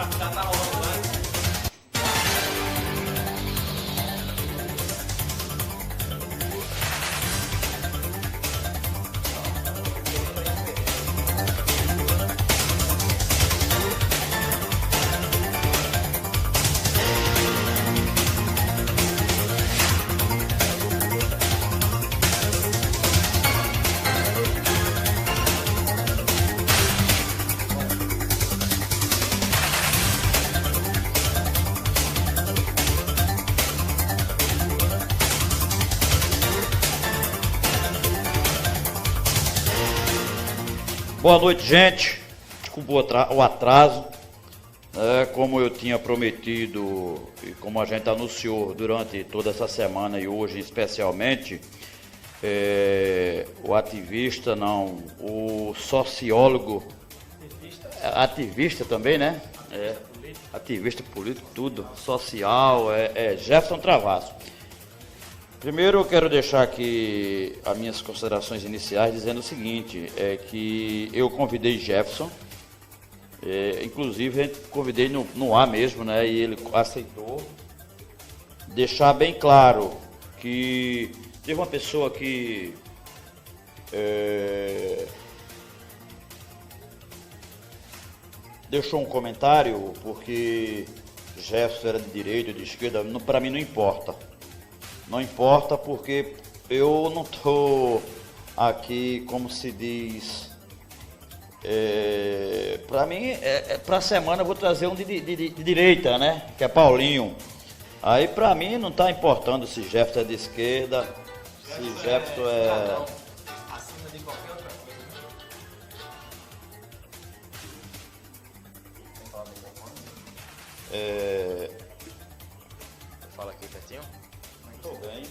Tá na hora, Boa noite, gente. Desculpa o atraso. Como eu tinha prometido e como a gente anunciou durante toda essa semana e hoje especialmente, o ativista, não, o sociólogo, ativista também, né? Ativista político, tudo, social, Jefferson Travasso. Primeiro eu quero deixar aqui as minhas considerações iniciais dizendo o seguinte, que eu convidei Jefferson, inclusive convidei no ar mesmo, né, e ele aceitou. Deixar bem claro que teve uma pessoa que deixou um comentário porque Jefferson era de direita ou de esquerda, para mim não importa. Não importa porque eu não estou aqui, como se diz, para mim, para a semana eu vou trazer um de direita, né, que é Paulinho. Aí para mim não está importando se Jefferson é de esquerda, se Jefferson é... acima de qualquer outra coisa. Fala aqui pertinho. Estou bem.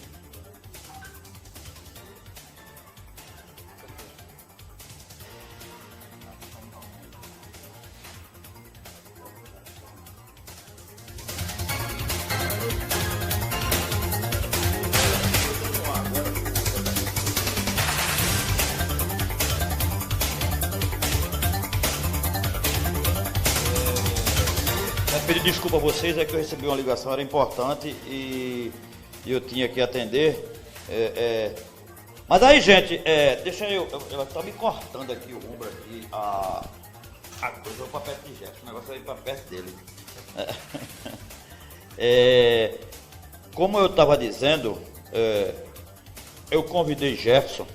Pedir desculpa a vocês, é que eu recebi uma ligação, era importante e eu tinha que atender. Mas aí, gente, deixa ela tá me cortando aqui o ombro aqui, a coisa, eu vou pra perto de Jefferson, o negócio é ir pra perto dele. Como eu estava dizendo, eu convidei Jefferson,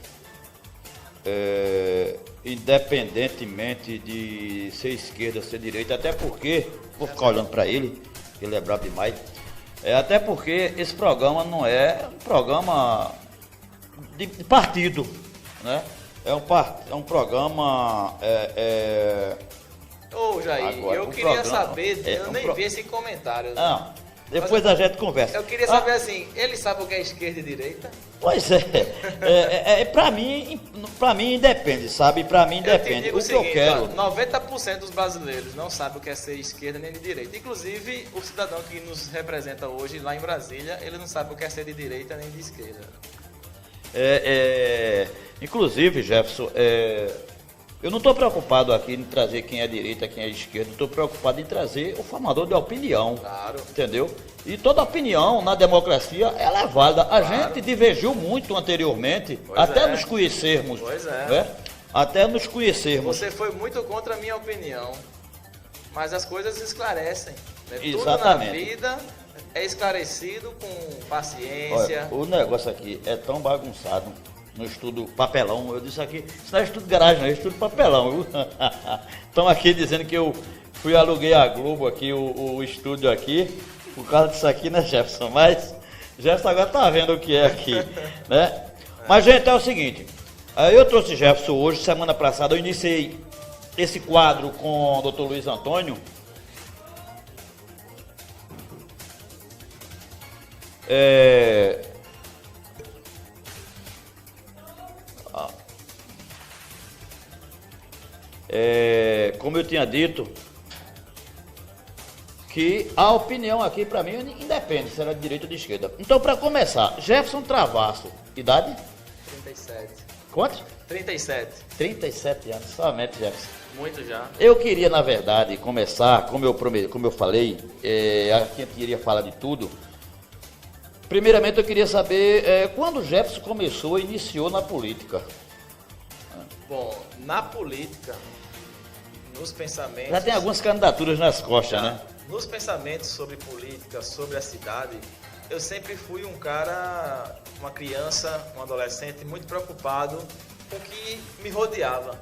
independentemente de ser esquerda ou ser direita, até porque, vou ficar olhando para ele, ele é brabo demais, até porque esse programa não é um programa de partido, né? É um programa... Ô, Jair, agora, eu queria saber, eu nem vi esse comentário. Não, depois a gente conversa. Eu queria saber assim, ele sabe o que é esquerda e direita? Pois pra mim independe, sabe? Pra mim depende. O que eu quero... 90% dos brasileiros não sabem o que é ser esquerda nem de direita. Inclusive, o cidadão que nos representa hoje lá em Brasília, ele não sabe o que é ser de direita nem de esquerda. Inclusive, Jefferson, eu não estou preocupado aqui em trazer quem é direita, quem é esquerda, estou preocupado em trazer o formador de opinião, claro. Entendeu? E toda opinião na democracia, ela é válida. A Claro. gente divergiu muito anteriormente, Pois até é. nos conhecermos. Pois é. Né? Até nos conhecermos. Você foi muito contra a minha opinião, mas as coisas esclarecem. Né? Tudo Exatamente. na vida é esclarecido com paciência. Olha, o negócio aqui é tão bagunçado. No estudo papelão, eu disse aqui, isso não é estudo garagem, não é estudo papelão. Estão aqui dizendo que eu aluguei a Globo aqui, o estúdio aqui, por causa disso aqui, né, Jefferson? Mas Jefferson agora tá vendo o que é aqui, né? Mas, gente, é o seguinte, eu trouxe Jefferson hoje, semana passada eu iniciei esse quadro com o Dr. Luiz Antônio. Como eu tinha dito, que a opinião aqui para mim independe se era de direita ou de esquerda. Então, para começar, Jefferson Travasso, idade? 37. Quantos? 37. 37 anos, somente, Jefferson. Muito já. Eu queria, na verdade, começar, como eu falei, aqui a gente iria falar de tudo. Primeiramente, eu queria saber quando o Jefferson começou, iniciou na política. Bom, na política, nos pensamentos... Já tem algumas candidaturas nas costas, né? Nos pensamentos sobre política, sobre a cidade, eu sempre fui um cara, uma criança, um adolescente muito preocupado com o que me rodeava.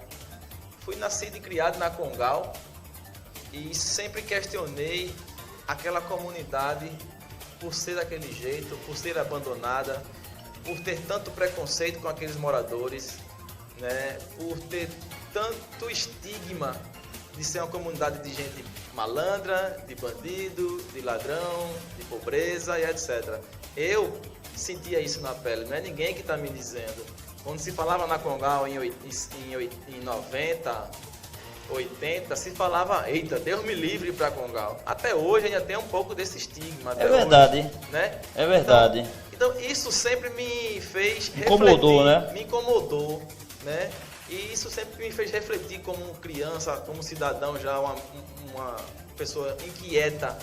Fui nascido e criado na Congal e sempre questionei aquela comunidade por ser daquele jeito, por ser abandonada, por ter tanto preconceito com aqueles moradores, né? Por ter tanto estigma de ser uma comunidade de gente malandra, de bandido, de ladrão, de pobreza e etc. Eu sentia isso na pele, não é ninguém que está me dizendo. Quando se falava na Congal em 90, 80, se falava, eita, Deus me livre para Congal. Até hoje ainda tem um pouco desse estigma. É verdade, hoje, né? É verdade. Então isso sempre me fez refletir. Incomodou, né? Me incomodou, né? E isso sempre me fez refletir como criança, como cidadão já, uma pessoa inquieta,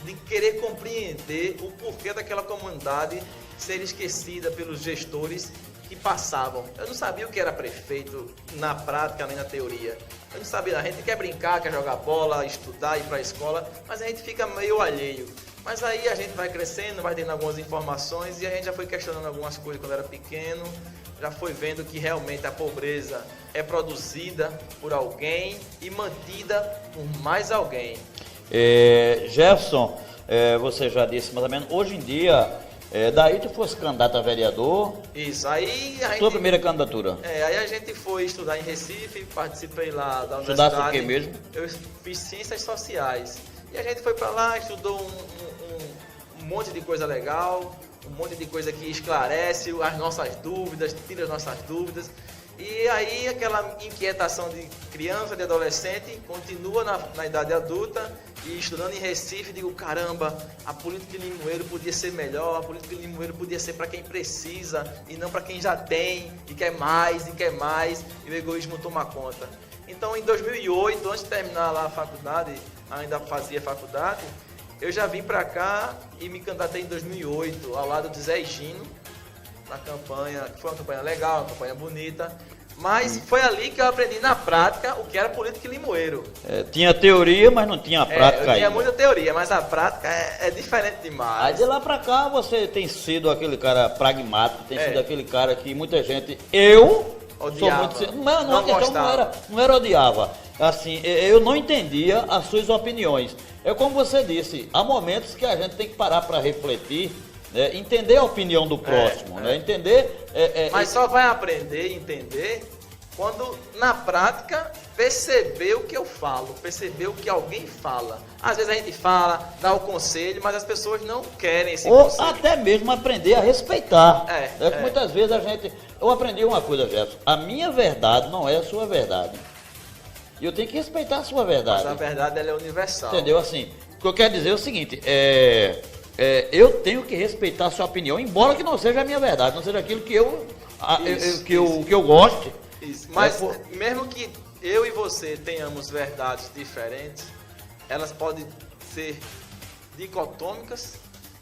de querer compreender o porquê daquela comunidade ser esquecida pelos gestores que passavam. Eu não sabia o que era prefeito na prática nem na teoria. Eu não sabia, a gente quer brincar, quer jogar bola, estudar, ir para a escola, mas a gente fica meio alheio. Mas aí a gente vai crescendo, vai tendo algumas informações e a gente já foi questionando algumas coisas quando era pequeno, já foi vendo que realmente a pobreza é produzida por alguém e mantida por mais alguém. Jefferson, você já disse mais ou menos, hoje em dia, daí tu fosse candidato a vereador. Isso, aí a gente... Tua primeira candidatura? Aí a gente foi estudar em Recife, participei lá da universidade. Estudasse o quê mesmo? Eu fiz ciências sociais. E a gente foi para lá, estudou um monte de coisa legal, um monte de coisa que esclarece as nossas dúvidas, tira as nossas dúvidas. E aí aquela inquietação de criança, de adolescente, continua na idade adulta e estudando em Recife, digo, caramba, a política de Limoeiro podia ser melhor, a política de Limoeiro podia ser para quem precisa e não para quem já tem e quer mais, e o egoísmo toma conta. Então em 2008, antes de terminar lá a faculdade, ainda fazia faculdade, eu já vim para cá e me candidatei em 2008, ao lado de Zé Gino, na campanha, que foi uma campanha legal, uma campanha bonita, mas foi ali que eu aprendi na prática o que era política em Limoeiro. Tinha teoria, mas não tinha prática eu tinha ainda. muita teoria, mas a prática é diferente Aí demais. de lá pra cá você tem sido aquele cara pragmático, tem sido aquele cara que muita gente, Odiava. sou muito, não, a questão gostava. não era odiava, assim, eu não entendia as suas opiniões. É como você disse, há momentos que a gente tem que parar para refletir, né, entender a opinião do próximo, né, entender... Mas só vai aprender e entender quando, na prática, perceber o que eu falo, perceber o que alguém fala. Às vezes a gente fala, dá o conselho, mas as pessoas não querem esse ou conselho. até mesmo aprender a respeitar. É. Muitas vezes eu aprendi uma coisa, Jefferson, a minha verdade não é a sua verdade. E eu tenho que respeitar a sua verdade. Mas a verdade ela é universal. Entendeu? Assim, o que eu quero dizer é o seguinte, eu tenho que respeitar a sua opinião, embora que não seja a minha verdade, não seja aquilo que eu goste. Isso. Mas mesmo que eu e você tenhamos verdades diferentes, elas podem ser dicotômicas,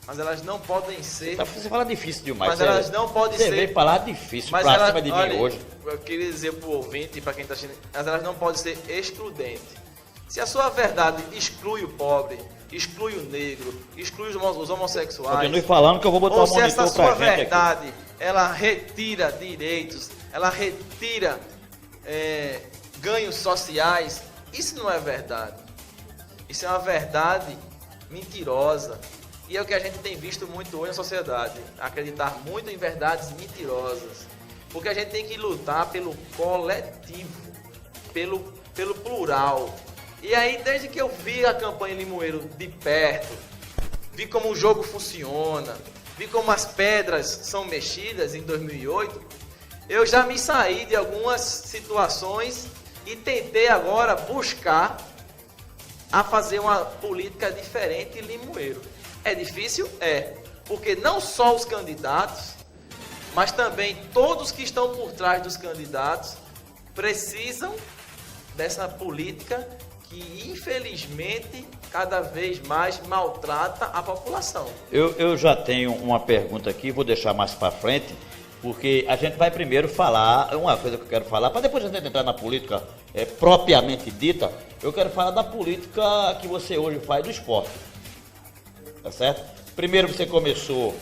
mas elas não podem ser... Você fala difícil demais. Mas elas não podem você ser... Você veio falar difícil mas pra cima de mim hoje. Eu queria dizer pro ouvinte e para quem está assistindo, mas elas não podem ser excludentes. Se a sua verdade exclui o pobre, exclui o negro, exclui os homossexuais... Continue falando que eu vou botar o monitor pra gente aqui. Ou se essa sua verdade, ela retira direitos, ela retira ganhos sociais, isso não é verdade. Isso é uma verdade mentirosa. E é o que a gente tem visto muito hoje na sociedade, acreditar muito em verdades mentirosas. Porque a gente tem que lutar pelo coletivo, pelo plural. E aí, desde que eu vi a campanha Limoeiro de perto, vi como o jogo funciona, vi como as pedras são mexidas em 2008, eu já me saí de algumas situações e tentei agora buscar a fazer uma política diferente em Limoeiro. É difícil? É. Porque não só os candidatos, mas também todos que estão por trás dos candidatos precisam dessa política que, infelizmente, cada vez mais maltrata a população. Eu já tenho uma pergunta aqui, vou deixar mais para frente, porque a gente vai primeiro falar, uma coisa que eu quero falar, para depois a gente entrar na política propriamente dita, eu quero falar da política que você hoje faz do esporte, tá certo? Primeiro você começou,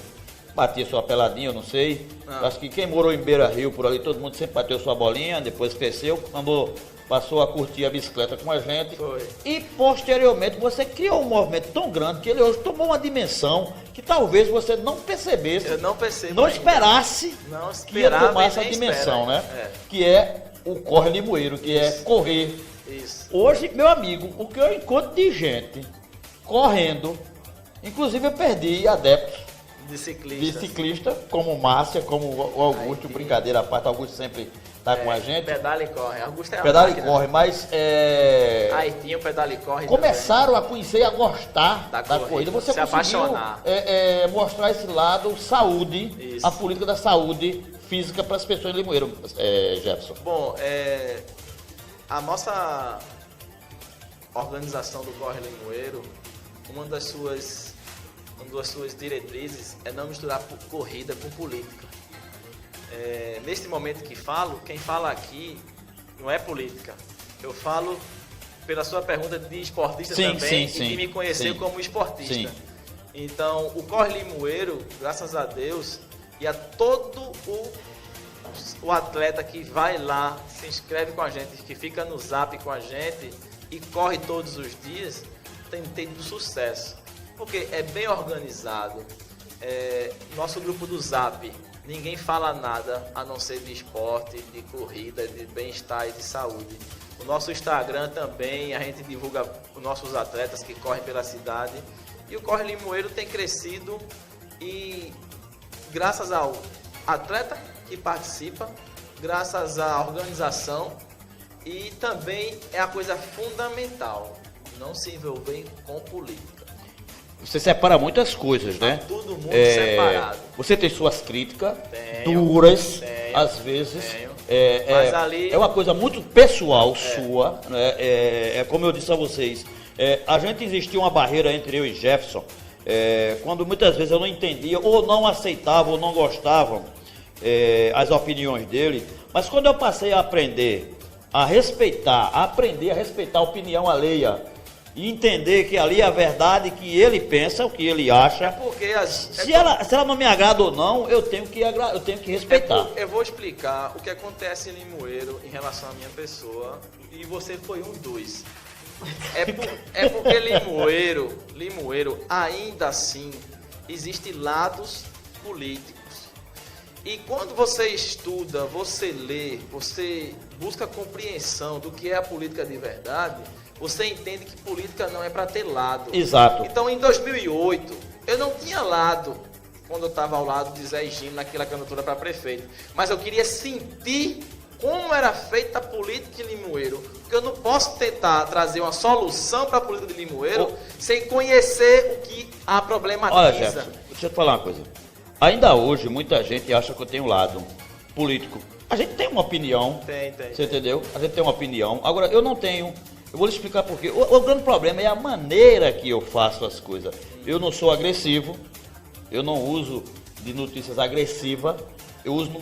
batia sua peladinha, eu não sei, acho que quem morou em Beira Rio, por ali, todo mundo sempre bateu sua bolinha, depois cresceu, quando passou a curtir a bicicleta com a gente. Foi. E posteriormente você criou um movimento tão grande que ele hoje tomou uma dimensão que talvez você não percebesse, Eu não percebo não ainda. esperasse Não que ia esperava tomar e essa nem dimensão, espera. né? Que é o corre limoeiro, que é correr. Isso. Hoje, meu amigo, o que eu encontro de gente correndo, inclusive eu perdi adeptos De de ciclista. ciclista, como Márcia, como o Augusto, brincadeira à parte, o Augusto sempre está com a gente. Pedala e corre. Augusto é a Pedala e máquina. corre, mas Aí tinha o pedala e corre começaram a conhecer e a gostar Da da corrida, corrida. Você se conseguiu apaixonar. mostrar esse lado saúde, Isso. a política da saúde física para as pessoas de Limoeiro, Jefferson. Bom, a nossa organização do Corre Limoeiro, uma das suas diretrizes é não misturar corrida com política. Neste momento que falo, quem fala aqui não é política. Eu falo pela sua pergunta de esportista Sim, também, sim, e que me conheceu sim. como esportista. Sim. Então, o Corre Limoeiro, graças a Deus, e a todo o atleta que vai lá, se inscreve com a gente, que fica no Zap com a gente e corre todos os dias, tem tido sucesso. Porque é bem organizado. Nosso grupo do Zap, ninguém fala nada a não ser de esporte, de corrida, de bem-estar e de saúde. O nosso Instagram também, a gente divulga os nossos atletas que correm pela cidade. E o Corre Limoeiro tem crescido e graças ao atleta que participa, graças à organização e também é a coisa fundamental, não se envolver com política. Você separa muitas coisas, né? Todo mundo separado. Você tem suas críticas Tenho, duras, tenho, às vezes. tenho. É, Mas ali- é uma coisa muito pessoal sua, né? Como eu disse a vocês, a gente existia uma barreira entre eu e Jefferson, quando muitas vezes eu não entendia, ou não aceitava, ou não gostava as opiniões dele, mas quando eu passei a aprender a respeitar a opinião alheia, e entender que ali é a verdade que ele pensa, o que ele acha. Porque Se ela não me agrada ou não, eu tenho que respeitar. eu vou explicar o que acontece em Limoeiro em relação à minha pessoa e você foi um dos. É porque Limoeiro ainda assim existe lados políticos. E quando você estuda, você lê, você busca compreensão do que é a política de verdade, você entende que política não é para ter lado. Exato. Então, em 2008, eu não tinha lado quando eu estava ao lado de Zé Gino naquela candidatura para prefeito. Mas eu queria sentir como era feita a política de Limoeiro. Porque eu não posso tentar trazer uma solução para a política de Limoeiro sem conhecer o que a problematiza. Olha, Jefferson, deixa eu te falar uma coisa. Ainda hoje, muita gente acha que eu tenho lado político. A gente tem uma opinião. Tem. Você entendeu? A gente tem uma opinião. Agora, eu não tenho. Eu vou lhe explicar por quê. O grande problema é a maneira que eu faço as coisas. Eu não sou agressivo. Eu não uso de notícias agressivas. Eu uso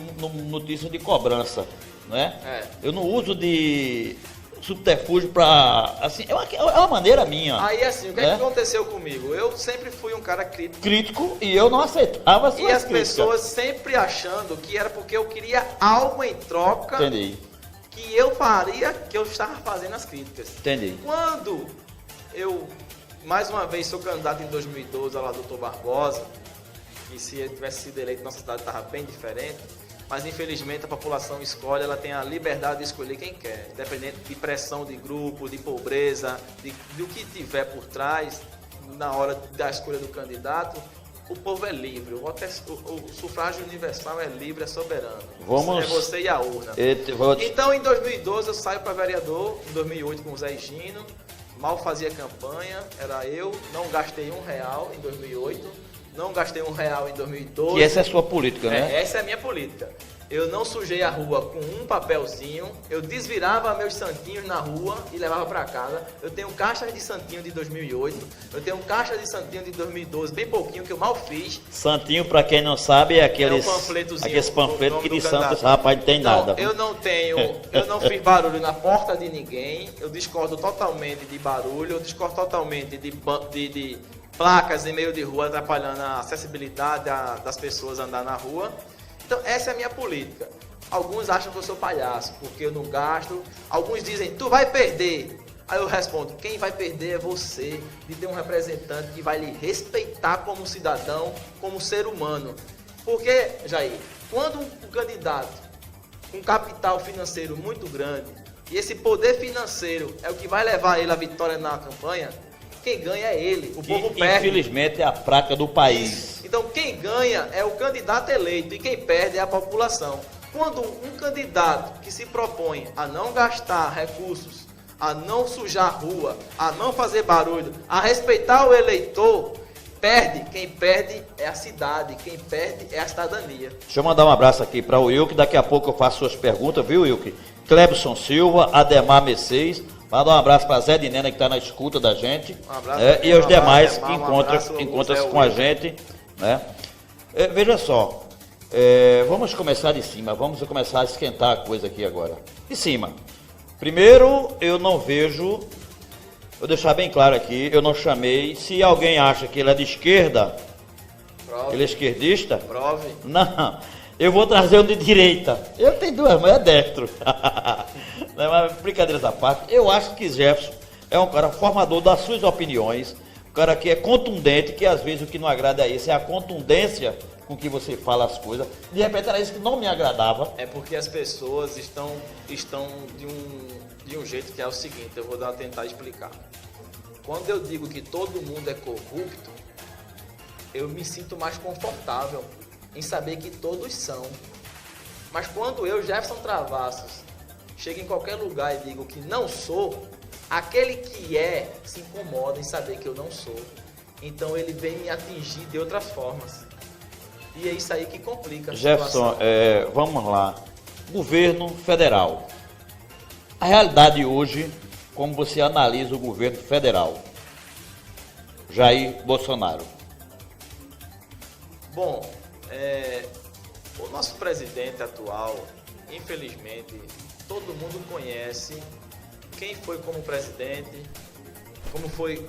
notícias de cobrança. Não é? Eu não uso de subterfúgio para... Assim, é uma maneira minha. Aí, assim, o que, é que aconteceu comigo? Eu sempre fui um cara crítico. Crítico, e eu não aceitava as suas E as críticas. pessoas sempre achando que era porque eu queria algo em troca Entendi. que eu faria, que eu estava fazendo as críticas. Entendi. Quando eu, mais uma vez, sou candidato em 2012 ao lado do Dr. Barbosa, que se ele tivesse sido eleito, nossa cidade estava bem diferente, mas infelizmente a população escolhe, ela tem a liberdade de escolher quem quer, independente de pressão de grupo, de pobreza, do que tiver por trás, na hora da escolha do candidato, o povo é livre, o sufrágio universal é livre, é soberano. Vamos... É você e a urna. Então, em 2012, eu saio para vereador, em 2008 com o Zé Gino, mal fazia campanha, era eu, não gastei R$1 em 2008, não gastei R$1 em 2012. Que essa é a sua política, né? Essa é a minha política. Eu não sujei a rua com um papelzinho, eu desvirava meus santinhos na rua e levava para casa. Eu tenho caixas de santinho de 2008, eu tenho caixas de santinho de 2012, bem pouquinho, que eu mal fiz. Santinho, para quem não sabe, é aqueles panfletozinho, panfletos que de candidato. Santos, rapaz, não tem Então, nada. eu não fiz barulho na porta de ninguém, eu discordo totalmente de barulho, eu discordo totalmente de placas em meio de rua atrapalhando a acessibilidade das pessoas andar na rua. Então, essa é a minha política. Alguns acham que eu sou palhaço, porque eu não gasto. Alguns dizem, tu vai perder. Aí eu respondo, quem vai perder é você, de ter um representante que vai lhe respeitar como cidadão, como ser humano. Porque, Jair, quando um candidato com capital financeiro muito grande, e esse poder financeiro é o que vai levar ele à vitória na campanha, quem ganha é ele, o povo perde. Infelizmente é a prática do país. Então quem ganha é o candidato eleito e quem perde é a população. Quando um candidato que se propõe a não gastar recursos, a não sujar a rua, a não fazer barulho, a respeitar o eleitor, perde. Quem perde é a cidade, quem perde é a cidadania. Deixa eu mandar um abraço aqui para o Wilke, daqui a pouco eu faço suas perguntas, viu, Wilke? Clebson Silva, Ademar Mercedes, manda um abraço para Zé de Nena, que está na escuta da gente, Um abraço, e os demais Ademar, que encontram-se com a gente, né? Veja só, vamos começar de cima, vamos começar a esquentar a coisa aqui agora. De cima. Primeiro, eu não vejo, vou deixar bem claro aqui, eu não chamei, se alguém acha que ele é de esquerda, Prove. ele é esquerdista, Prove. não, eu vou trazer um de direita. Eu tenho duas, mas é destro. Não, mas brincadeiras à parte, eu acho que Jefferson é um cara formador das suas opiniões, um cara que é contundente, que às vezes o que não agrada é isso, é a contundência com que você fala as coisas. De repente era isso que não me agradava. É porque as pessoas estão de um jeito que é o seguinte, eu vou tentar explicar. Quando eu digo que todo mundo é corrupto, eu me sinto mais confortável em saber que todos são. Mas quando eu, Jefferson Travassos, chego em qualquer lugar e digo que não sou, aquele que se incomoda em saber que eu não sou. Então ele vem me atingir de outras formas. E é isso aí que complica a Jefferson, situação. vamos lá. Governo federal. A realidade hoje, como você analisa o governo federal? Jair Bolsonaro. Bom, o nosso presidente atual, infelizmente, todo mundo conhece quem foi como presidente,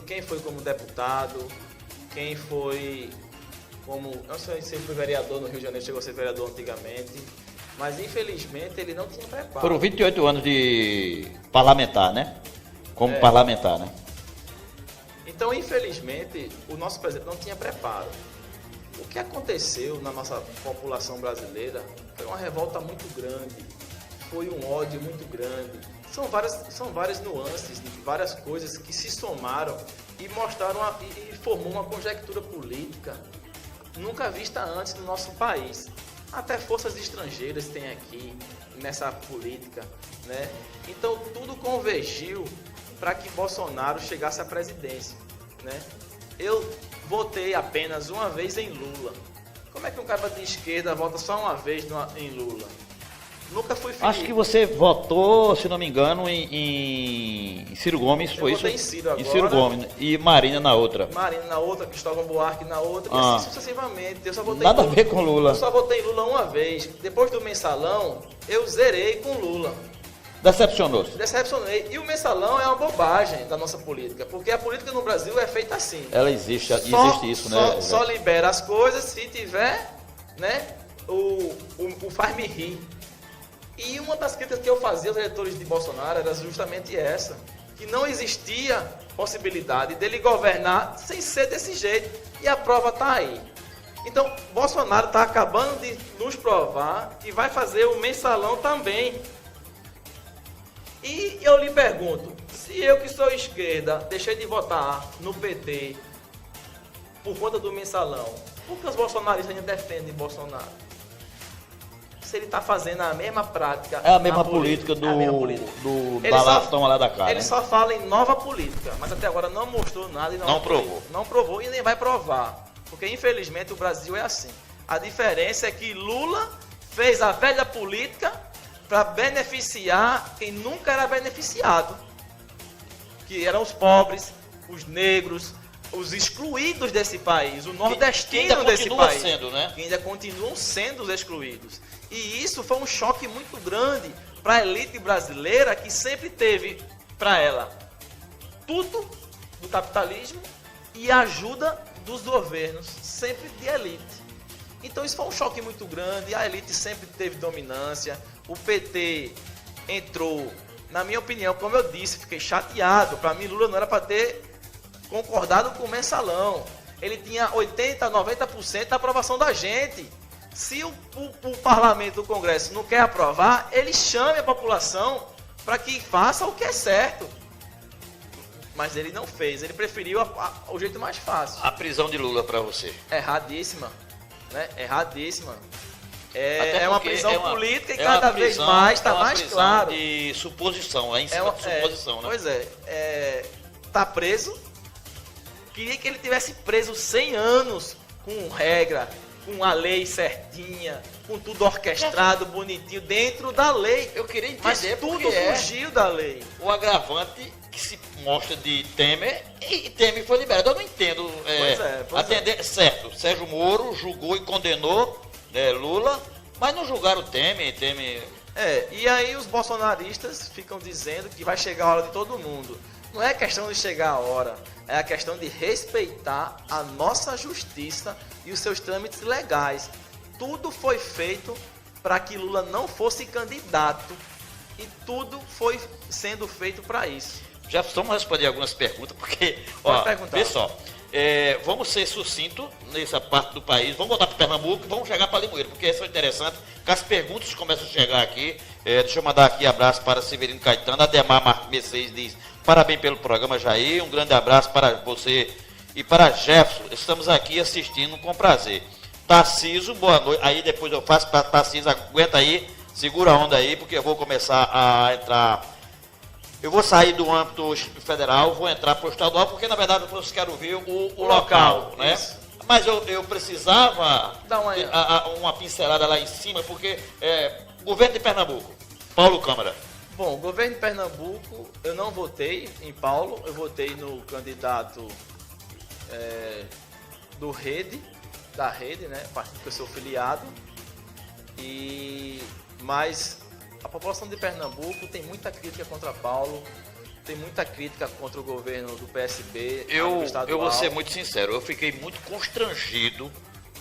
quem foi como deputado, quem foi como... Não sei se ele foi vereador no Rio de Janeiro, chegou a ser vereador antigamente, mas infelizmente ele não tinha preparo. Foram 28 anos de parlamentar, né? Como parlamentar, né? Então, infelizmente, o nosso presidente não tinha preparo. O que aconteceu na nossa população brasileira foi uma revolta muito grande, foi um ódio muito grande. São várias nuances, várias coisas que se somaram e mostraram e formou uma conjectura política nunca vista antes no nosso país. Até forças estrangeiras tem aqui nessa política, né? Então tudo convergiu para que Bolsonaro chegasse à presidência, né? Eu votei apenas uma vez em Lula. Como é que um cara de esquerda vota só uma vez em Lula? Nunca fui feliz. Acho que você votou, se não me engano, em Ciro Gomes, foi isso? Eu votei em Ciro agora. Em Ciro Gomes e Marina na outra. Marina na outra, Cristóvão Buarque na outra, e assim sucessivamente. Eu só votei Nada a ver com Lula. Eu só votei em Lula uma vez. Depois do mensalão, eu zerei com Lula. Decepcionou-se. Decepcionei. E o mensalão é uma bobagem da nossa política, porque a política no Brasil é feita assim. Ela existe isso, né? Só libera as coisas se tiver, né, o faz-me rir. E uma das críticas que eu fazia aos eleitores de Bolsonaro era justamente essa, que não existia possibilidade dele governar sem ser desse jeito. E a prova está aí. Então, Bolsonaro está acabando de nos provar que vai fazer o mensalão também. E eu lhe pergunto, se eu que sou esquerda deixei de votar no PT por conta do mensalão, por que os bolsonaristas ainda defendem Bolsonaro? Se ele está fazendo a mesma prática... É a mesma política do toma lá da cara. Ele só fala em nova política, mas até agora não mostrou nada e não provou. Não provou e nem vai provar. Porque, infelizmente, o Brasil é assim. A diferença é que Lula fez a velha política para beneficiar quem nunca era beneficiado. Que eram os pobres, os negros, os excluídos desse país, o nordestino desse país. Sendo, né? Que ainda continuam sendo os excluídos. E isso foi um choque muito grande para a elite brasileira, que sempre teve para ela tudo do capitalismo e a ajuda dos governos, sempre de elite. Então isso foi um choque muito grande, a elite sempre teve dominância, o PT entrou, na minha opinião, como eu disse, fiquei chateado, para mim Lula não era para ter concordado com o mensalão, ele tinha 80%, 90% da aprovação da gente. Se o parlamento, o Congresso não quer aprovar, ele chame a população para que faça o que é certo. Mas ele não fez, ele preferiu o jeito mais fácil. A prisão de Lula para você? Erradíssima, né? Erradíssima. Até É uma porque prisão é uma- política e é uma cada prisão- vez mais está é uma mais prisão claro. de suposição, é em cima de suposição, né? Pois é, tá preso. Queria que ele tivesse preso 100 anos com regra, com a lei certinha, com tudo orquestrado, bonitinho, dentro da lei. Eu queria entender Mas porque tudo fugiu da lei. o agravante que se mostra de Temer, e Temer foi liberado. Eu não entendo. Certo, Sérgio Moro julgou e condenou Lula, mas não julgaram Temer. E aí os bolsonaristas ficam dizendo que vai chegar a hora de todo mundo. Não é questão de chegar a hora, é a questão de respeitar a nossa justiça e os seus trâmites legais. Tudo foi feito para que Lula não fosse candidato e tudo foi sendo feito para isso. Já vamos responder algumas perguntas, porque, Pode perguntar. vê só, vamos ser sucinto nessa parte do país, vamos voltar para Pernambuco e vamos chegar para Limoeiro, porque isso é interessante, que as perguntas começam a chegar aqui. Deixa eu mandar aqui abraço para Severino Caetano, Ademar Mercedes diz, parabéns pelo programa, Jair, um grande abraço para você e para Jefferson, estamos aqui assistindo com prazer. Tarciso, boa noite, aí depois eu faço para Tarciso, aguenta aí, segura a onda aí, porque eu vou começar a entrar. Eu vou sair do âmbito federal, vou entrar para o estadual, porque na verdade eu quero ouvir o local, né? Isso. Mas eu precisava Dá uma pincelada lá em cima, porque governo de Pernambuco, Paulo Câmara. Bom, o governo de Pernambuco, eu não votei em Paulo, eu votei no candidato da Rede, né? Partido que eu sou filiado. Mas a população de Pernambuco tem muita crítica contra Paulo, tem muita crítica contra o governo do PSB. Eu vou ser muito sincero, eu fiquei muito constrangido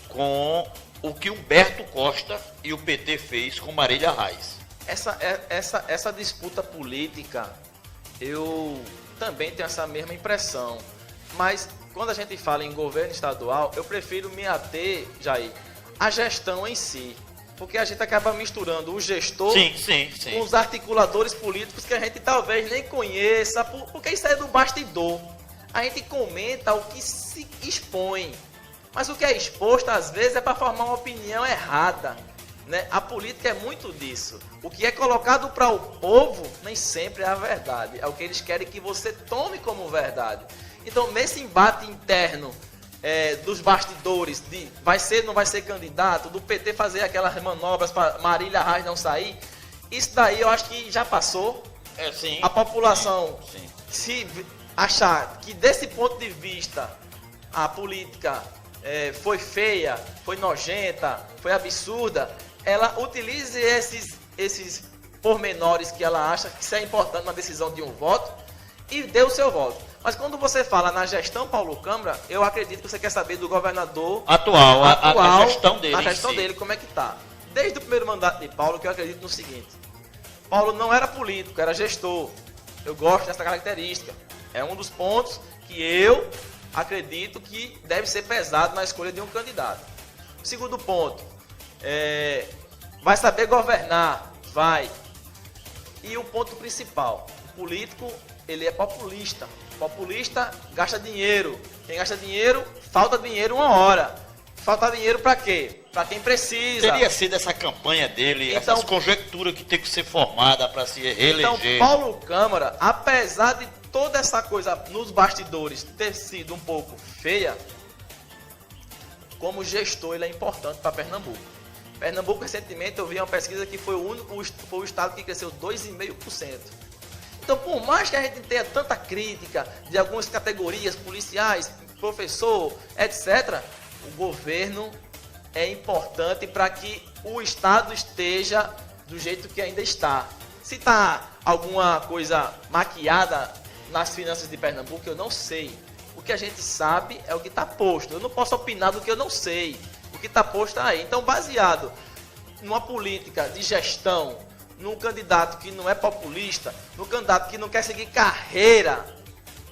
com o que Humberto Costa e o PT fez com Marília Reis. Essa disputa política, eu também tenho essa mesma impressão. Mas quando a gente fala em governo estadual, eu prefiro me ater, Jair, à gestão em si. Porque a gente acaba misturando o gestor com os articuladores políticos que a gente talvez nem conheça, porque isso é do bastidor. A gente comenta o que se expõe, mas o que é exposto às vezes é para formar uma opinião errada, né? A política é muito disso. O que é colocado para o povo nem sempre é a verdade, é o que eles querem que você tome como verdade. Então, nesse embate interno dos bastidores, de vai ser, não vai ser candidato, do PT fazer aquelas manobras para Marília Reis não sair, isso daí eu acho que já passou. A população, se achar que desse ponto de vista a política foi feia, foi nojenta, foi absurda, ela utilize esses pormenores que ela acha que isso é importante na decisão de um voto e dê o seu voto. Mas quando você fala na gestão Paulo Câmara, eu acredito que você quer saber do governador atual a gestão dele. A gestão dele, como é que tá? Desde o primeiro mandato de Paulo, que eu acredito no seguinte: Paulo não era político, era gestor. Eu gosto dessa característica. É um dos pontos que eu acredito que deve ser pesado na escolha de um candidato. Segundo ponto, vai saber governar? Vai. E o ponto principal, o político, ele é populista. Populista gasta dinheiro. Quem gasta dinheiro, falta dinheiro uma hora. Falta dinheiro para quê? Para quem precisa. Teria sido essa campanha dele, então, essas conjecturas que tem que ser formada para se reeleger. Então, Paulo Câmara, apesar de toda essa coisa nos bastidores ter sido um pouco feia, como gestor ele é importante para Pernambuco. Pernambuco, recentemente, eu vi uma pesquisa que foi o estado que cresceu 2,5%. Então, por mais que a gente tenha tanta crítica de algumas categorias, policiais, professor, etc., o governo é importante para que o estado esteja do jeito que ainda está. Se está alguma coisa maquiada nas finanças de Pernambuco, eu não sei. O que a gente sabe é o que está posto. Eu não posso opinar do que eu não sei. O que está posto aí. Então, baseado numa política de gestão, num candidato que não é populista, num candidato que não quer seguir carreira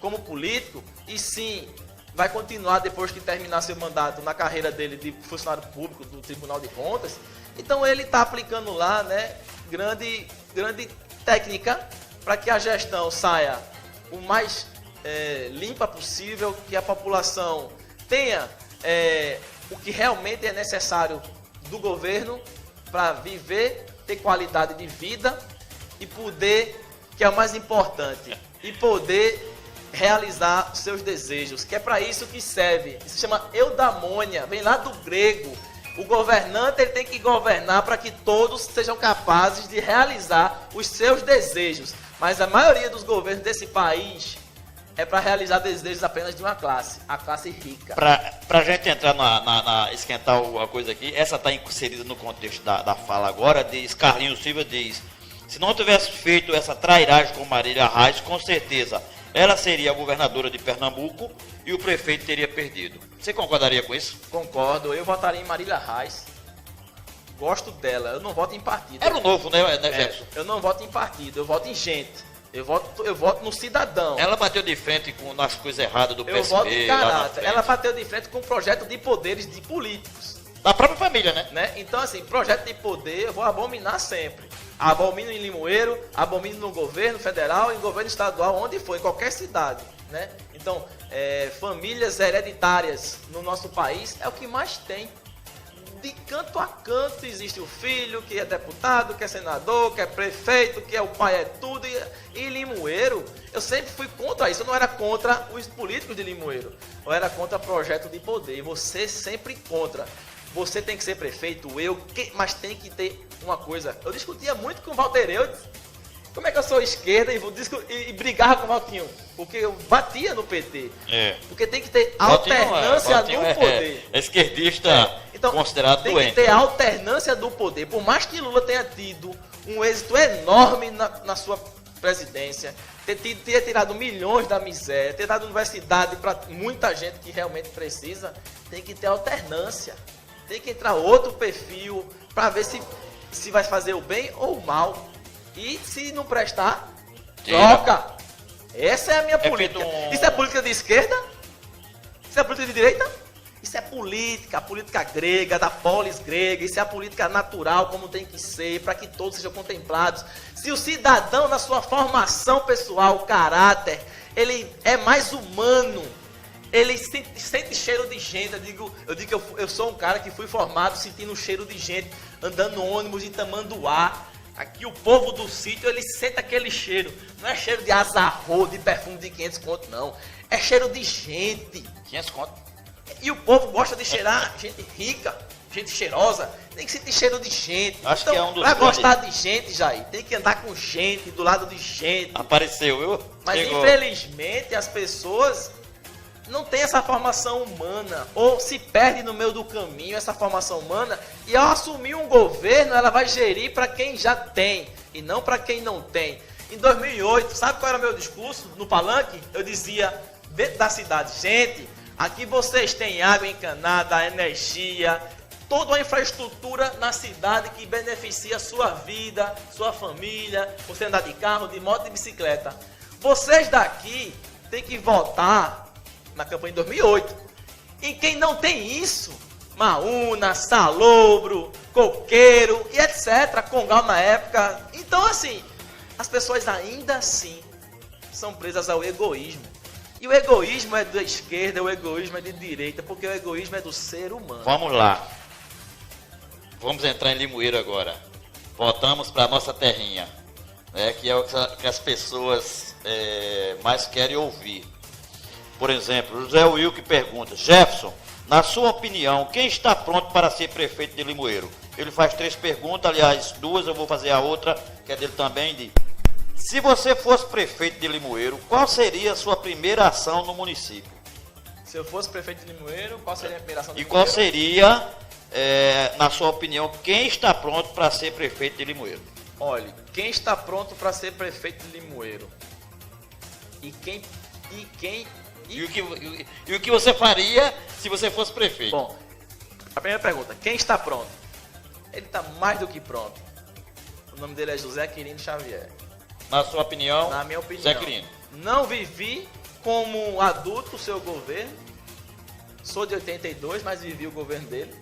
como político, e sim vai continuar depois que terminar seu mandato na carreira dele de funcionário público do Tribunal de Contas, então ele está aplicando lá, né, grande técnica para que a gestão saia o mais limpa possível, que a população tenha o que realmente é necessário do governo para viver, ter qualidade de vida e poder, que é o mais importante, e poder realizar seus desejos, que é para isso que serve. Isso se chama eudamônia, vem lá do grego. O governante ele tem que governar para que todos sejam capazes de realizar os seus desejos. Mas a maioria dos governos desse país é para realizar desejos apenas de uma classe, a classe rica. Para a gente entrar esquentar a coisa aqui, essa está inserida no contexto da fala agora, Carlinhos Silva diz, se não tivesse feito essa trairagem com Marília Reis, com certeza ela seria a governadora de Pernambuco e o prefeito teria perdido. Você concordaria com isso? Concordo, eu votaria em Marília Reis. Gosto dela, eu não voto em partido. Era o novo, né, Jefferson? Eu não voto em partido, eu voto em gente. Eu voto no cidadão. Ela bateu de frente nas coisas erradas do PSB. Eu voto em caráter. Ela bateu de frente com um projeto de poderes de políticos. Da própria família, né? Então, assim, projeto de poder eu vou abominar sempre. Abomino em Limoeiro, abomino no governo federal e no governo estadual, onde for, em qualquer cidade, né? Então, famílias hereditárias no nosso país é o que mais tem. De canto a canto existe o filho que é deputado, que é senador, que é prefeito, que é o pai, é tudo. E Limoeiro, eu sempre fui contra isso. Eu não era contra os políticos de Limoeiro. Eu era contra projeto de poder. E você sempre contra. Você tem que ser prefeito, mas tem que ter uma coisa. Eu discutia muito com o Walter Eudes. Como é que eu sou esquerda e brigava com o Valtinho? Porque eu batia no PT. Porque tem que ter alternância no poder. É esquerdista então, considerado tem doente. Tem que ter alternância do poder. Por mais que Lula tenha tido um êxito enorme na sua presidência, ter tirado milhões da miséria, ter dado universidade para muita gente que realmente precisa, tem que ter alternância. Tem que entrar outro perfil para ver se vai fazer o bem ou o mal. E se não prestar, troca. Essa é a minha política. Isso é política de esquerda? Isso é política de direita? Isso é política, a política grega, da polis grega. Isso é a política natural, como tem que ser, para que todos sejam contemplados. Se o cidadão, na sua formação pessoal, caráter, ele é mais humano, ele sente cheiro de gente. Eu digo que eu sou um cara que fui formado sentindo cheiro de gente, andando no ônibus em Tamanduá. Aqui o povo do sítio, ele sente aquele cheiro. Não é cheiro de azarro, de perfume de 500 conto, não. É cheiro de gente. 500 conto. E o povo gosta de cheirar gente rica, gente cheirosa. Tem que sentir cheiro de gente. Acho que é um dos pra gostar de gente, Jair, tem que andar com gente, do lado de gente. Apareceu, viu? Mas Chegou. Infelizmente as pessoas não têm essa formação humana, ou se perde no meio do caminho essa formação humana, e ao assumir um governo, ela vai gerir para quem já tem, e não para quem não tem. Em 2008, sabe qual era o meu discurso no palanque? Eu dizia, dentro da cidade, gente, aqui vocês têm água encanada, energia, toda uma infraestrutura na cidade que beneficia a sua vida, sua família, você andar de carro, de moto e de bicicleta. Vocês daqui têm que votar na campanha de 2008. E quem não tem isso, Maúna, Salobro, Coqueiro e etc, Congal na época. Então assim, as pessoas ainda assim são presas ao egoísmo. E o egoísmo é da esquerda, o egoísmo é de direita, porque o egoísmo é do ser humano. Vamos lá. Vamos entrar em Limoeiro agora. Voltamos para a nossa terrinha, né, que é o que as pessoas mais querem ouvir. Por exemplo, José Wilke pergunta, Jefferson, Na sua opinião, quem está pronto para ser prefeito de Limoeiro? Ele faz 3 perguntas, aliás, 2, eu vou fazer a outra, que é dele também. Se você fosse prefeito de Limoeiro, qual seria a sua primeira ação no município? Se eu fosse prefeito de Limoeiro, qual seria a primeira ação de E qual Limoeiro? seria, na sua opinião, quem está pronto para ser prefeito de Limoeiro? Olha, quem está pronto para ser prefeito de Limoeiro? E o que você faria se você fosse prefeito? Bom, a primeira pergunta, quem está pronto? Ele está mais do que pronto. O nome dele é José Quirino Xavier. Na sua opinião, Na minha opinião, Zé Quirino. não vivi como adulto o seu governo. Sou de 82, mas vivi o governo dele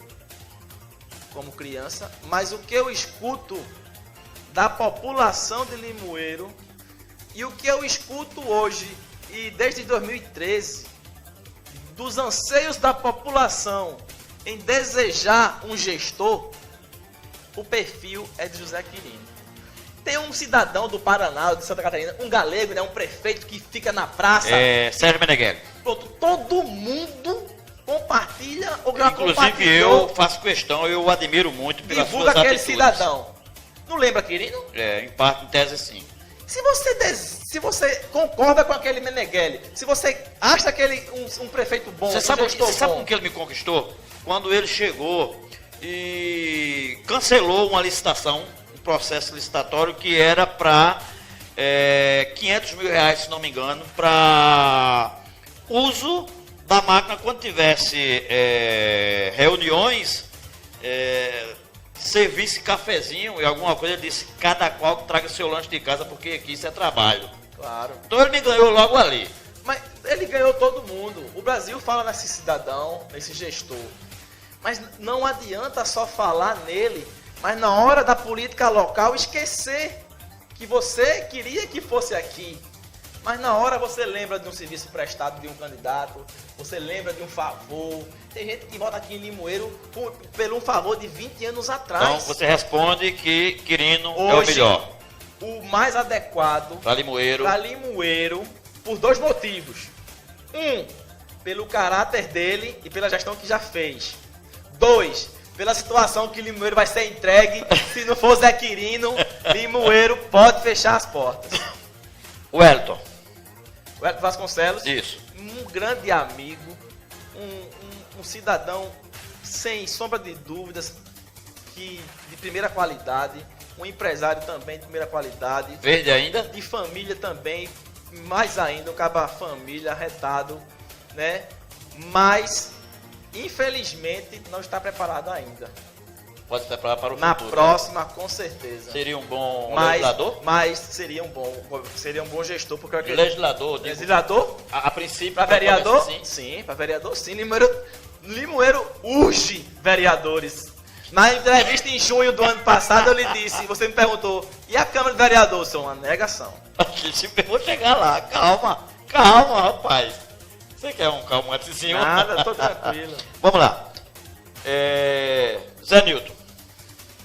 como criança. Mas o que eu escuto da população de Limoeiro e o que eu escuto hoje e desde 2013 dos anseios da população em desejar um gestor, o perfil é de José Quirino. Tem um cidadão do Paraná, de Santa Catarina, um galego, né, um prefeito que fica na praça. Sérgio Meneghelli. Pronto, todo mundo compartilha ou já Inclusive compartilhou, eu faço questão, eu o admiro muito pelas divulga suas aquele atitudes. cidadão. Não lembra, Quirino? Em parte, em tese, sim. Se você concorda com aquele Meneghelli, se você acha aquele um prefeito bom, Você sabe bom, com que ele me conquistou? Quando ele chegou e cancelou uma licitação, um processo licitatório que era para 500 mil reais, se não me engano, para uso da máquina quando tivesse reuniões, servisse cafezinho e alguma coisa. Ele disse, cada qual traga seu lanche de casa, porque aqui isso é trabalho. Claro. Então ele me ganhou logo ali. Mas ele ganhou todo mundo. O Brasil fala nesse cidadão, nesse gestor. Mas não adianta só falar nele, mas na hora da política local esquecer que você queria que fosse aqui. Mas na hora você lembra de um serviço prestado de um candidato, você lembra de um favor. Tem gente que vota aqui em Limoeiro por um favor de 20 anos atrás. Então você responde que Quirino é o Hoje, melhor. O mais adequado Para Limoeiro. para Limoeiro, por 2 motivos. Pelo caráter dele e pela gestão que já fez. 2, pela situação que Limoeiro vai ser entregue. Se não for Zé Quirino, Limoeiro pode fechar as portas. Wellington. O Hélio Vasconcelos, Isso. um grande amigo, um cidadão sem sombra de dúvidas, de primeira qualidade, um empresário também de primeira qualidade, Verde ainda? de família também, mais ainda, um cara família, arretado, né? Mas, infelizmente, não está preparado ainda. Pode se preparar para o Na futuro. próxima, com certeza. Seria um bom legislador? Mas seria um bom gestor, porque eu acredito. Legislador, digo, Legislador? a princípio. Para vereador? Sim. Sim, para vereador sim. Limoeiro urge vereadores. Na entrevista em junho do ano passado eu lhe disse, você me perguntou, e a Câmara de Vereador? Sou uma negação. Eu vou chegar lá, calma, rapaz. Você quer um calmantezinho? Nada, tô tranquilo. Vamos lá. Zé Nilton.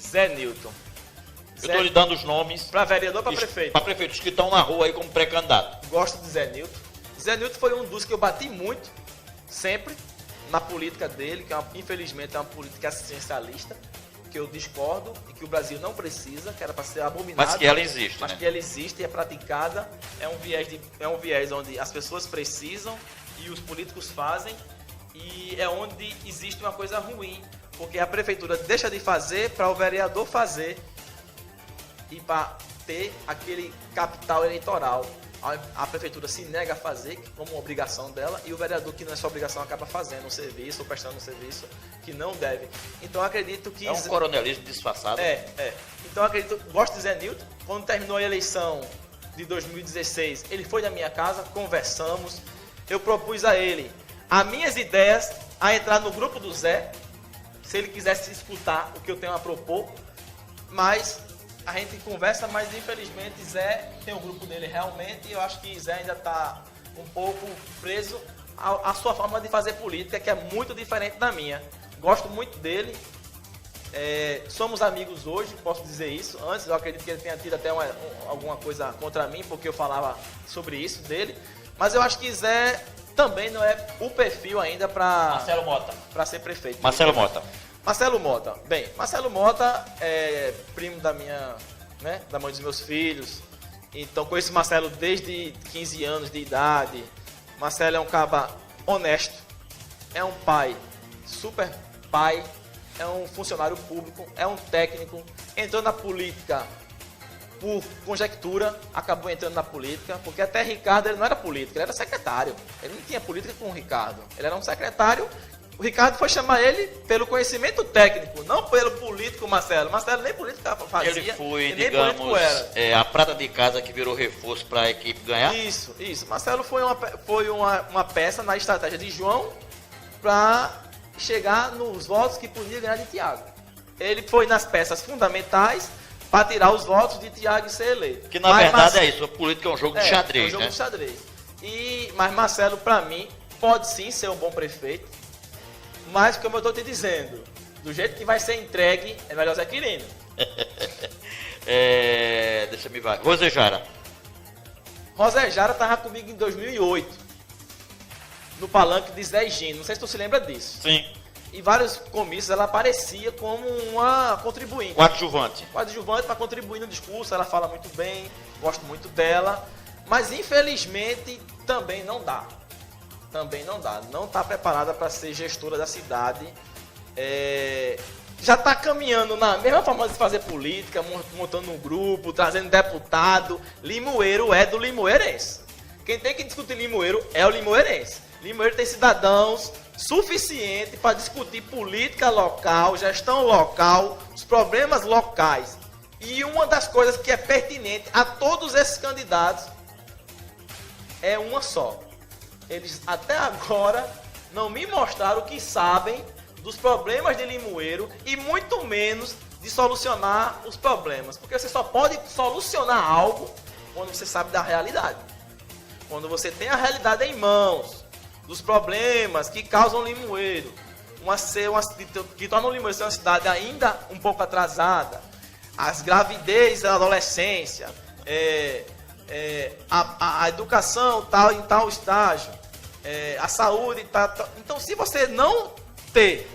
Zé Nilton. Eu estou lhe dando os nomes. Para vereador ou para prefeito? Para prefeitos que estão na rua aí como pré-candidato. Gosto de Zé Nilton. Zé Nilton foi um dos que eu bati muito, sempre, na política dele, que infelizmente é uma política assistencialista, que eu discordo e que o Brasil não precisa, que era para ser abominado. Mas que ela existe, Mas né? que ela existe e é praticada. É um viés onde as pessoas precisam e os políticos fazem, e é onde existe uma coisa ruim, porque a prefeitura deixa de fazer para o vereador fazer e para ter aquele capital eleitoral. A prefeitura se nega a fazer como obrigação dela, e o vereador, que não é sua obrigação, acaba fazendo um serviço ou prestando um serviço que não deve. Então eu acredito que... É um coronelismo disfarçado. Então eu acredito, gosto de Zé Nilton. Quando terminou a eleição de 2016, ele foi na minha casa, conversamos, eu propus a ele as minhas ideias, a entrar no grupo do Zé, se ele quisesse escutar o que eu tenho a propor, mas a gente conversa, mas infelizmente Zé tem o grupo dele realmente, e eu acho que Zé ainda está um pouco preso à sua forma de fazer política, que é muito diferente da minha. Gosto muito dele, somos amigos hoje, posso dizer isso. Antes eu acredito que ele tenha tido até alguma coisa contra mim, porque eu falava sobre isso dele, mas eu acho que Zé também não é o perfil ainda para Mota. ser prefeito. Marcelo Mota. Marcelo Mota. Bem, Marcelo Mota é primo da minha, né, da mãe dos meus filhos. Então conheço Marcelo desde 15 anos de idade. Marcelo é um cara honesto, é um pai, super pai, é um funcionário público, é um técnico, entrou na política por conjectura, acabou entrando na política, porque até Ricardo ele não era político, ele era secretário. Ele não tinha política com o Ricardo, ele era um secretário. O Ricardo foi chamar ele pelo conhecimento técnico, não pelo político Marcelo. Marcelo nem política fazia, Ele foi, e nem digamos, político era. a prata de casa que virou reforço para a equipe ganhar? Isso. Marcelo foi uma peça na estratégia de João para chegar nos votos que podia ganhar de Tiago. Ele foi nas peças fundamentais para tirar os votos de Tiago e ser eleito. Que na verdade é isso, a política é um jogo de xadrez, é um jogo né? de xadrez. Mas Marcelo, para mim, pode sim ser um bom prefeito, mas como eu estou te dizendo, do jeito que vai ser entregue, é melhor Zé Quirino. Deixa eu me ver. Rosejara. Rosejara estava comigo em 2008, no palanque de Zé Gino, não sei se tu se lembra disso. Sim. Em vários comícios ela aparecia como uma contribuinte. Coadjuvante. Coadjuvante para contribuir no discurso, ela fala muito bem, gosto muito dela, mas infelizmente também não dá. Não está preparada para ser gestora da cidade. Já está caminhando na mesma forma de fazer política, montando um grupo, trazendo deputado. Limoeiro é do limoeirense. Quem tem que discutir Limoeiro é o limoeirense. Limoeiro tem cidadãos suficiente para discutir política local, gestão local, os problemas locais. E uma das coisas que é pertinente a todos esses candidatos é uma só. Eles até agora não me mostraram o que sabem dos problemas de Limoeiro e muito menos de solucionar os problemas. Porque você só pode solucionar algo quando você sabe da realidade. Quando você tem a realidade em mãos, dos problemas que causam Limoeiro, que tornam Limoeiro ser uma cidade ainda um pouco atrasada, as gravidez da adolescência, a educação em tal estágio, a saúde tal. Então, se você não ter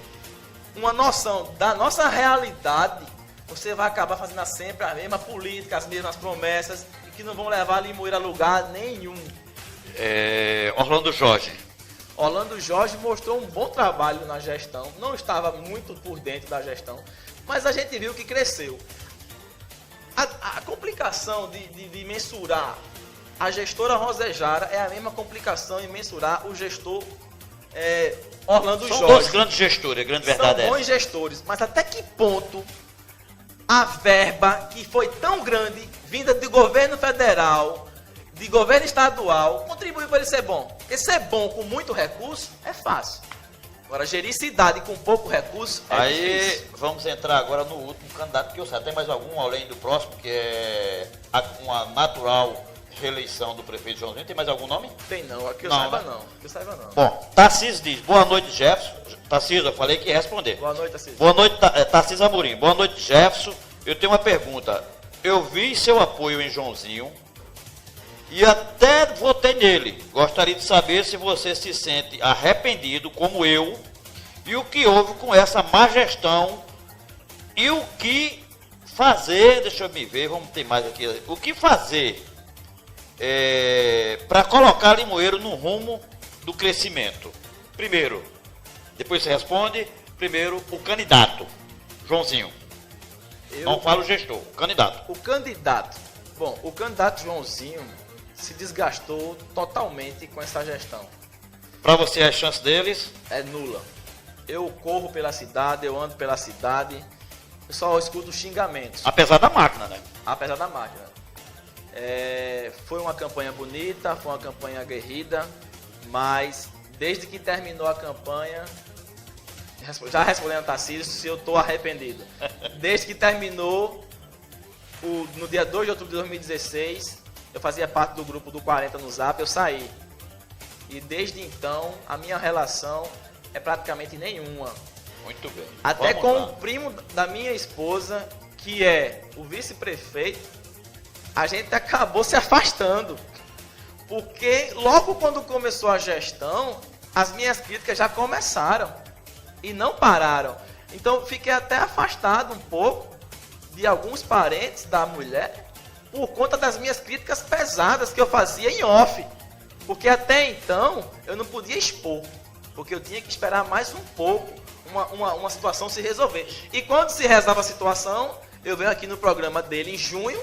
uma noção da nossa realidade, você vai acabar fazendo sempre a mesma política, as mesmas promessas, e que não vão levar Limoeiro a lugar nenhum. Orlando Jorge. Orlando Jorge mostrou um bom trabalho na gestão, não estava muito por dentro da gestão, mas a gente viu que cresceu. A complicação de mensurar a gestora Rosejara é a mesma complicação em mensurar o gestor Orlando Jorge. São dois grandes gestores, a grande verdade é São bons gestores, mas até que ponto a verba que foi tão grande, vinda do governo federal, de governo estadual, contribuiu para ele ser bom? Porque ser bom com muito recurso é fácil. Agora, gerir cidade com pouco recurso é difícil. Vamos entrar agora no último candidato que eu sei. Tem mais algum, além do próximo, que é uma natural reeleição do prefeito Joãozinho? Tem mais algum nome? Tem não, aqui eu Não, saiba né? não. Que eu saiba não. Bom, Tarcísio diz, boa noite, Jefferson. Tarcísio, eu falei que ia responder. Boa noite, Tarcísio. Boa noite, Tarcísio Amorim. Boa noite, Jefferson. Eu tenho uma pergunta. Eu vi seu apoio em Joãozinho e até votei nele. Gostaria de saber se você se sente arrependido, como eu, e o que houve com essa má gestão e o que fazer, deixa eu me ver, vamos ter mais aqui, o que fazer para colocar Limoeiro no rumo do crescimento. Primeiro, depois você responde, primeiro o candidato, Joãozinho. Não fala o gestor, o candidato. O candidato. Bom, o candidato Joãozinho se desgastou totalmente com essa gestão. Para você, a chance deles? É nula. Eu corro pela cidade, eu ando pela cidade, eu só escuto xingamentos. Apesar da máquina, né? Apesar da máquina. Foi uma campanha bonita, foi uma campanha aguerrida, mas desde que terminou a campanha, já respondendo a Tarcísio se eu estou arrependido. Desde que terminou, no dia 2 de outubro de 2016, eu fazia parte do grupo do 40 no Zap, eu saí. E desde então, a minha relação é praticamente nenhuma. Muito bem. Até Vamos com lá. o primo da minha esposa, que é o vice-prefeito, a gente acabou se afastando. Porque logo quando começou a gestão, as minhas críticas já começaram e não pararam. Então fiquei até afastado um pouco de alguns parentes da mulher por conta das minhas críticas pesadas que eu fazia em off. Porque até então eu não podia expor, porque eu tinha que esperar mais um pouco uma situação se resolver. E quando se resolve a situação, eu venho aqui no programa dele em junho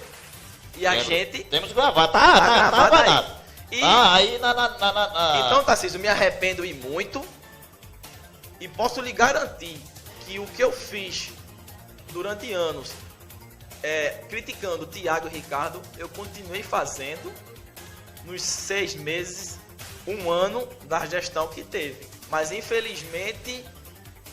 e a gente... Temos que gravar, tá gravado. E, aí Então, Tarcísio, me arrependo e muito. E posso lhe garantir que o que eu fiz durante anos, criticando Tiago e Ricardo, eu continuei fazendo nos 6 meses, 1 ano da gestão que teve. Mas, infelizmente,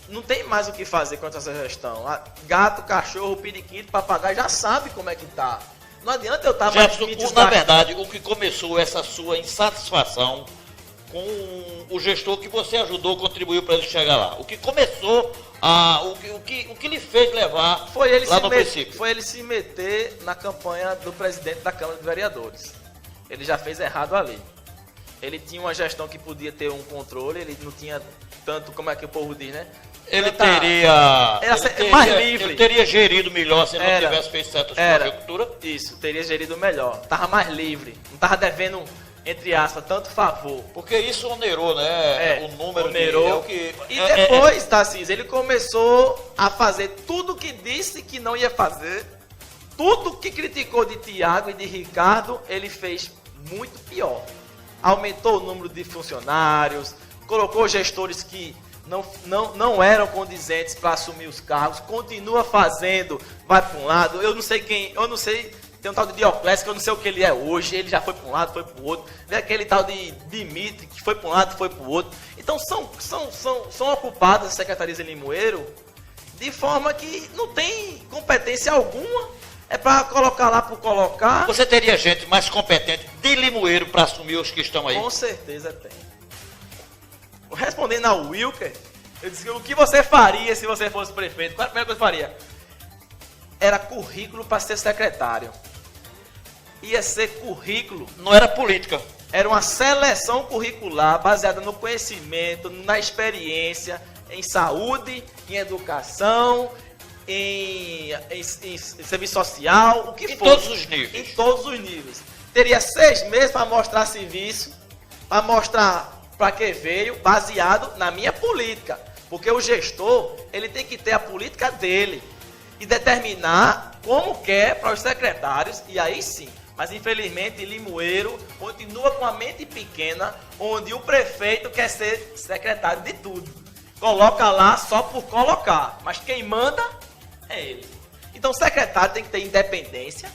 não tem mais o que fazer contra essa gestão. Gato, cachorro, periquito, papagaio já sabe como é que tá. Não adianta eu estar mais Jefferson, me na desgastando. verdade, o que começou essa sua insatisfação com o gestor que você ajudou, contribuiu para ele chegar lá. O que começou, o que lhe fez levar lá no princípio? Foi ele se meter na campanha do presidente da Câmara de Vereadores. Ele já fez errado ali. Ele tinha uma gestão que podia ter um controle, ele não tinha tanto, como é que o povo diz, né? Ele teria mais livre. Ele teria gerido melhor se ele não Era. tivesse feito certas Era. conjecturas. Isso, teria gerido melhor. Tava mais livre. Não tava devendo, entre aspas, tanto favor. Porque isso onerou, né? O número onerou. de... E depois, Tarcísio, ele começou a fazer tudo que disse que não ia fazer. Tudo que criticou de Tiago e de Ricardo, ele fez muito pior. Aumentou o número de funcionários, colocou gestores que não eram condizentes para assumir os cargos, continua fazendo, vai para um lado, eu não sei, tem um tal de Dioclésio, que eu não sei o que ele é hoje, ele já foi para um lado, foi para o outro, vem aquele tal de Dimitri, que foi para um lado, foi para o outro. Então são ocupadas as secretarias em Limoeiro de forma que não tem competência alguma, é para colocar lá por colocar. Você teria gente mais competente de Limoeiro para assumir os que estão aí? Com certeza tem. Respondendo ao Wilker, eu disse que o que você faria se você fosse prefeito? Qual a primeira coisa que faria? Era currículo para ser secretário. Ia ser currículo. Não era política. Era uma seleção curricular baseada no conhecimento, na experiência, em saúde, em educação, em serviço social, o que for. Em todos os níveis. Em todos os níveis. Teria 6 meses para mostrar serviço, para mostrar para que veio, baseado na minha política. Porque o gestor, ele tem que ter a política dele e determinar como quer para os secretários, e aí sim. Mas infelizmente Limoeiro continua com a mente pequena, onde o prefeito quer ser secretário de tudo. Coloca lá só por colocar, mas quem manda é ele. Então o secretário tem que ter independência,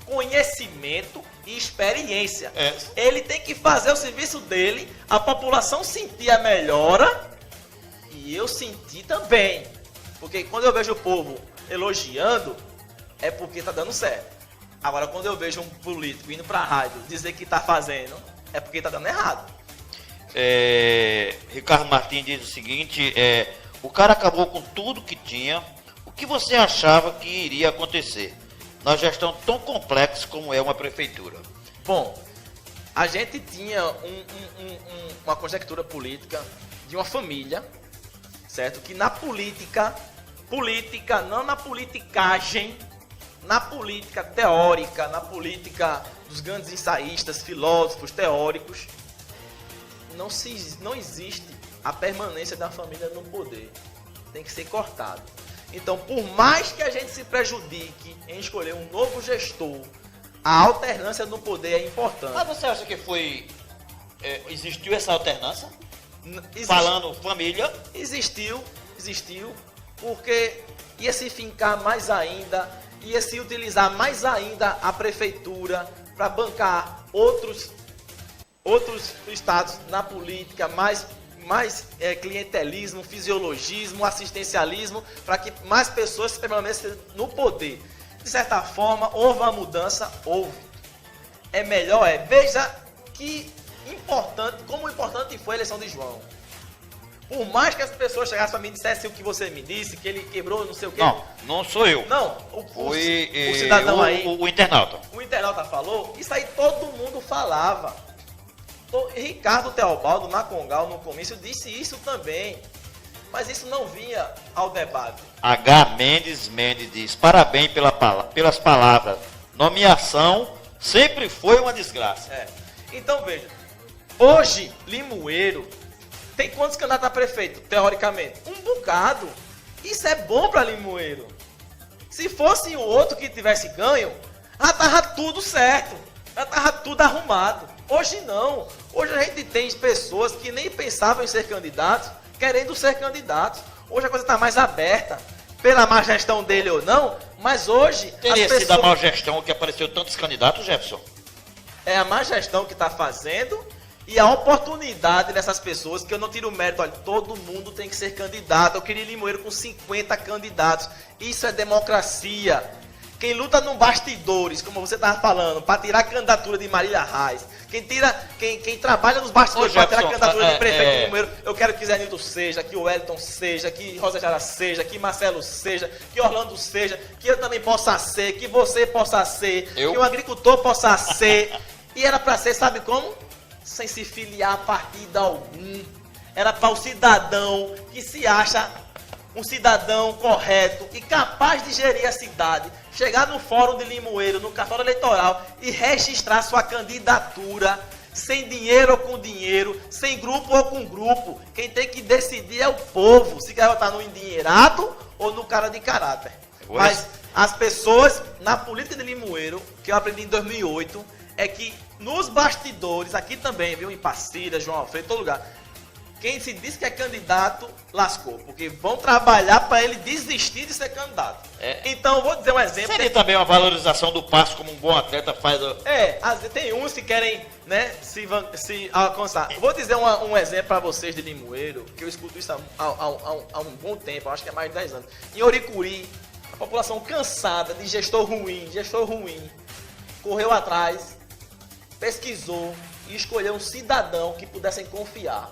conhecimento e experiência. Ele tem que fazer o serviço dele, a população sentir a melhora e eu senti também. Porque quando eu vejo o povo elogiando, é porque está dando certo. Agora, quando eu vejo um político indo para a rádio dizer que está fazendo, é porque está dando errado. Ricardo Martins diz o seguinte, o cara acabou com tudo que tinha. O que você achava que iria acontecer na gestão tão complexa como é uma prefeitura? Bom, a gente tinha uma conjectura política de uma família, certo? Que na política, não na politicagem, na política teórica, na política dos grandes ensaístas, filósofos, teóricos, não existe a permanência da família no poder. Tem que ser cortado. Então, por mais que a gente se prejudique em escolher um novo gestor, a alternância no poder é importante. Mas você acha que existiu essa alternância? Falando família? Existiu, porque ia se fincar mais ainda, ia se utilizar mais ainda a prefeitura para bancar outros estados na política, mais clientelismo, fisiologismo, assistencialismo, para que mais pessoas permaneçam no poder. De certa forma, houve uma mudança, houve. É melhor, veja como importante foi a eleição de João. Por mais que as pessoas chegassem para mim e dissessem o que você me disse, que ele quebrou não sei o quê. Não sou eu. Não, o Foi cidadão aí. O internauta. O internauta falou, isso aí todo mundo falava. Ricardo Teobaldo, na Congal, no comício, disse isso também. Mas isso não vinha ao debate. H. Mendes diz, parabéns pelas palavras. Nomeação sempre foi uma desgraça. Então, veja, hoje, Limoeiro tem quantos candidatos a prefeito, teoricamente? Um bocado. Isso é bom para Limoeiro. Se fosse o outro que tivesse ganho, já estava tudo certo, já estava tudo arrumado. Hoje não. Hoje a gente tem pessoas que nem pensavam em ser candidatos, querendo ser candidatos. Hoje a coisa está mais aberta, pela má gestão dele ou não, mas hoje... Teria sido a má gestão que apareceu tantos candidatos, Jefferson? É a má gestão que está fazendo e a oportunidade dessas pessoas, que eu não tiro mérito, olha, todo mundo tem que ser candidato. Eu queria Limoeiro com 50 candidatos. Isso é democracia. Quem luta no bastidores, como você estava falando, para tirar a candidatura de Marília Reis, quem trabalha nos bastidores para tirar a candidatura de prefeito de Limoeiro, eu quero que Zé Nilton seja, que o Wellington seja, que Rosa Jara seja, que Marcelo seja, que Orlando seja, que eu também possa ser, que você possa ser, que o agricultor possa ser. E era para ser, sabe como? Sem se filiar a partido algum. Era para o cidadão que se acha um cidadão correto e capaz de gerir a cidade, chegar no fórum de Limoeiro, no cartório eleitoral e registrar sua candidatura, sem dinheiro ou com dinheiro, sem grupo ou com grupo. Quem tem que decidir é o povo, se quer votar no endinheirado ou no cara de caráter. Mas as pessoas, na política de Limoeiro, que eu aprendi em 2008, é que nos bastidores, aqui também, viu, em Passira, João Alfredo, todo lugar, quem se diz que é candidato, lascou. Porque vão trabalhar para ele desistir de ser candidato. Então, eu vou dizer um exemplo. Seria também uma valorização do passo como um bom atleta faz. Tem uns que querem, né, se alcançar. Vou dizer um exemplo para vocês de Limoeiro, que eu escuto isso há um bom tempo, acho que é mais de 10 anos. Em Oricuri, a população cansada de gestor ruim, correu atrás, pesquisou e escolheu um cidadão que pudessem confiar.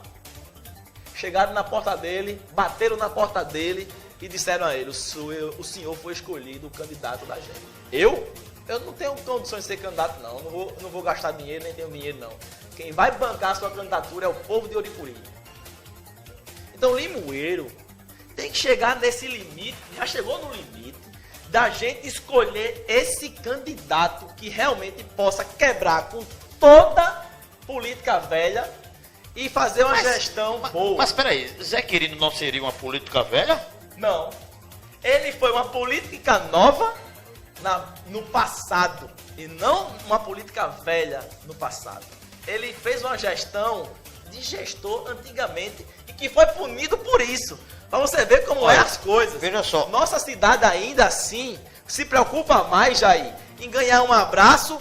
Chegaram na porta dele, bateram na porta dele e disseram a ele, o senhor foi escolhido o candidato da gente. Eu não tenho condições de ser candidato, não. Não vou gastar dinheiro, nem tenho dinheiro, não. Quem vai bancar a sua candidatura é o povo de Oricuri. Então, Limoeiro tem que chegar nesse limite, já chegou no limite, da gente escolher esse candidato que realmente possa quebrar com toda política velha e fazer uma gestão boa. Mas peraí, Zé Quirino não seria uma política velha? Não. Ele foi uma política nova no passado e não uma política velha no passado. Ele fez uma gestão de gestor antigamente e que foi punido por isso. Para você ver como é as coisas. Veja só. Nossa cidade ainda assim se preocupa mais, Jair, em ganhar um abraço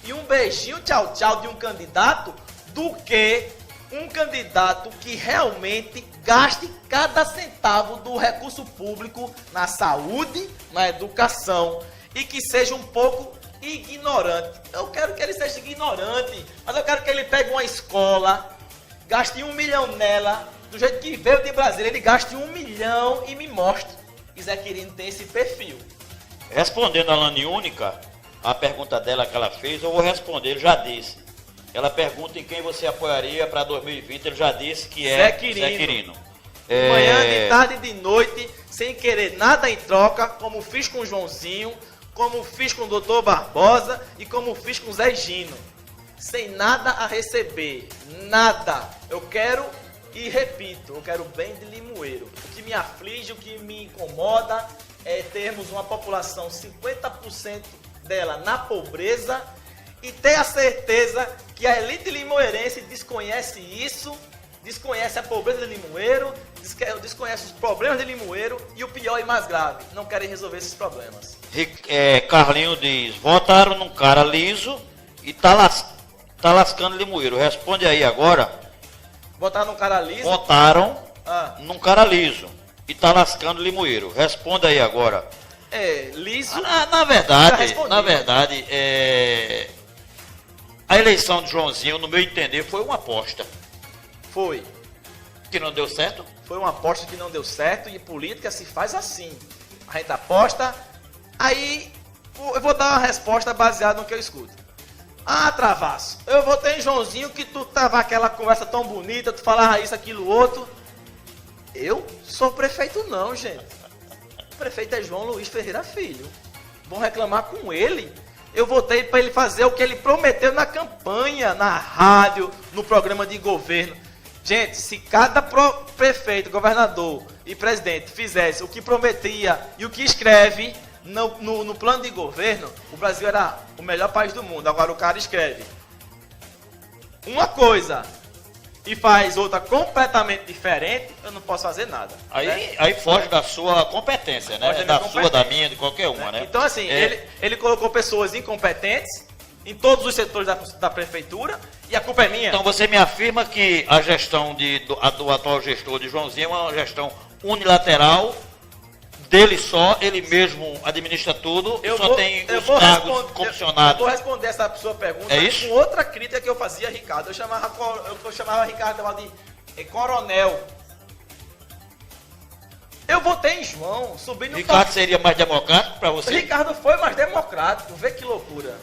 e um beijinho tchau tchau de um candidato do que um candidato que realmente gaste cada centavo do recurso público na saúde, na educação e que seja um pouco ignorante. Eu quero que ele seja ignorante, mas eu quero que ele pegue uma escola, gaste 1 milhão nela, do jeito que veio de Brasília, ele gaste 1 milhão e me mostre que Zé Quirino tem esse perfil. Respondendo a Lani Única, a pergunta dela que ela fez, eu vou responder, ele já disse. Ela pergunta em quem você apoiaria para 2020, ele já disse que é Zé Quirino. Manhã, de tarde e de noite, sem querer nada em troca, como fiz com o Joãozinho, como fiz com o Dr. Barbosa e como fiz com o Zé Gino. Sem nada a receber, nada. Eu quero, e repito, eu quero bem de Limoeiro. O que me aflige, o que me incomoda é termos uma população 50% dela na pobreza e ter a certeza que a elite limoeirense desconhece isso, desconhece a pobreza de Limoeiro, desconhece os problemas de Limoeiro e o pior e mais grave, não querem resolver esses problemas. Carlinho diz, votaram num cara liso e tá lascando Limoeiro. Responde aí agora. Votaram num cara liso? Votaram num cara liso e tá lascando Limoeiro. Responda aí agora. Liso... Na verdade, a eleição de Joãozinho, no meu entender, foi uma aposta. Foi. Que não deu certo? Foi uma aposta que não deu certo e política se faz assim. A gente aposta, aí eu vou dar uma resposta baseada no que eu escuto. Ah, Travasso, eu votei em Joãozinho que tu tava aquela conversa tão bonita, tu falava isso, aquilo, outro. Eu sou prefeito não, gente. O prefeito é João Luiz Ferreira Filho. Vão reclamar com ele. Eu votei para ele fazer o que ele prometeu na campanha, na rádio, no programa de governo. Gente, se cada prefeito, governador e presidente fizesse o que prometia e o que escreve no plano de governo, o Brasil era o melhor país do mundo. Agora o cara escreve uma coisa e faz outra completamente diferente, eu não posso fazer nada. Aí foge da sua competência, né? Foge da Da minha sua, da minha, de qualquer uma, né? Então, assim, ele colocou pessoas incompetentes em todos os setores da prefeitura e a culpa é minha. Então você me afirma que a gestão do atual gestor de Joãozinho é uma gestão unilateral, dele só, ele mesmo administra tudo, tem os cargos comissionados. Eu vou responder essa sua pergunta com outra crítica que eu fazia, Ricardo. Eu chamava Ricardo de coronel. Eu votei em João, subi no Ricardo seria mais democrático para você? Ricardo foi mais democrático, vê que loucura.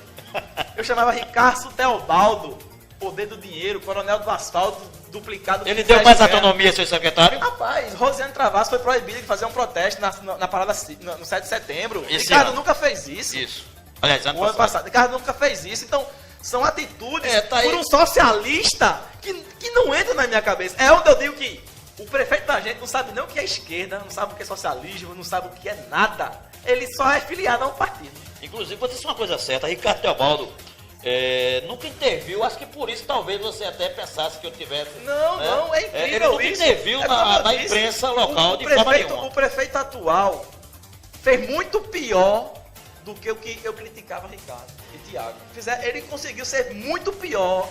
Eu chamava Ricardo Teobaldo, poder do dinheiro, coronel do asfalto, duplicado. Ele deu mais autonomia, seu secretário? Rapaz, Rosiane Travasso foi proibida de fazer um protesto na parada no 7 de setembro. Esse Ricardo ano. Nunca fez isso. Isso. Aliás, ano passado. Ricardo nunca fez isso. Então, são atitudes tá por um socialista que não entra na minha cabeça. É onde eu digo que o prefeito da gente não sabe nem o que é esquerda, não sabe o que é socialismo, não sabe o que é nada. Ele só é filiado a um partido. Inclusive, vou dizer uma coisa certa, Ricardo Teobaldo nunca interviu, acho que por isso talvez você até pensasse que eu tivesse... Não, é incrível ele nunca isso. interviu na imprensa local de forma nenhuma. O prefeito atual fez muito pior do que o que eu criticava Ricardo e Tiago. Ele conseguiu ser muito pior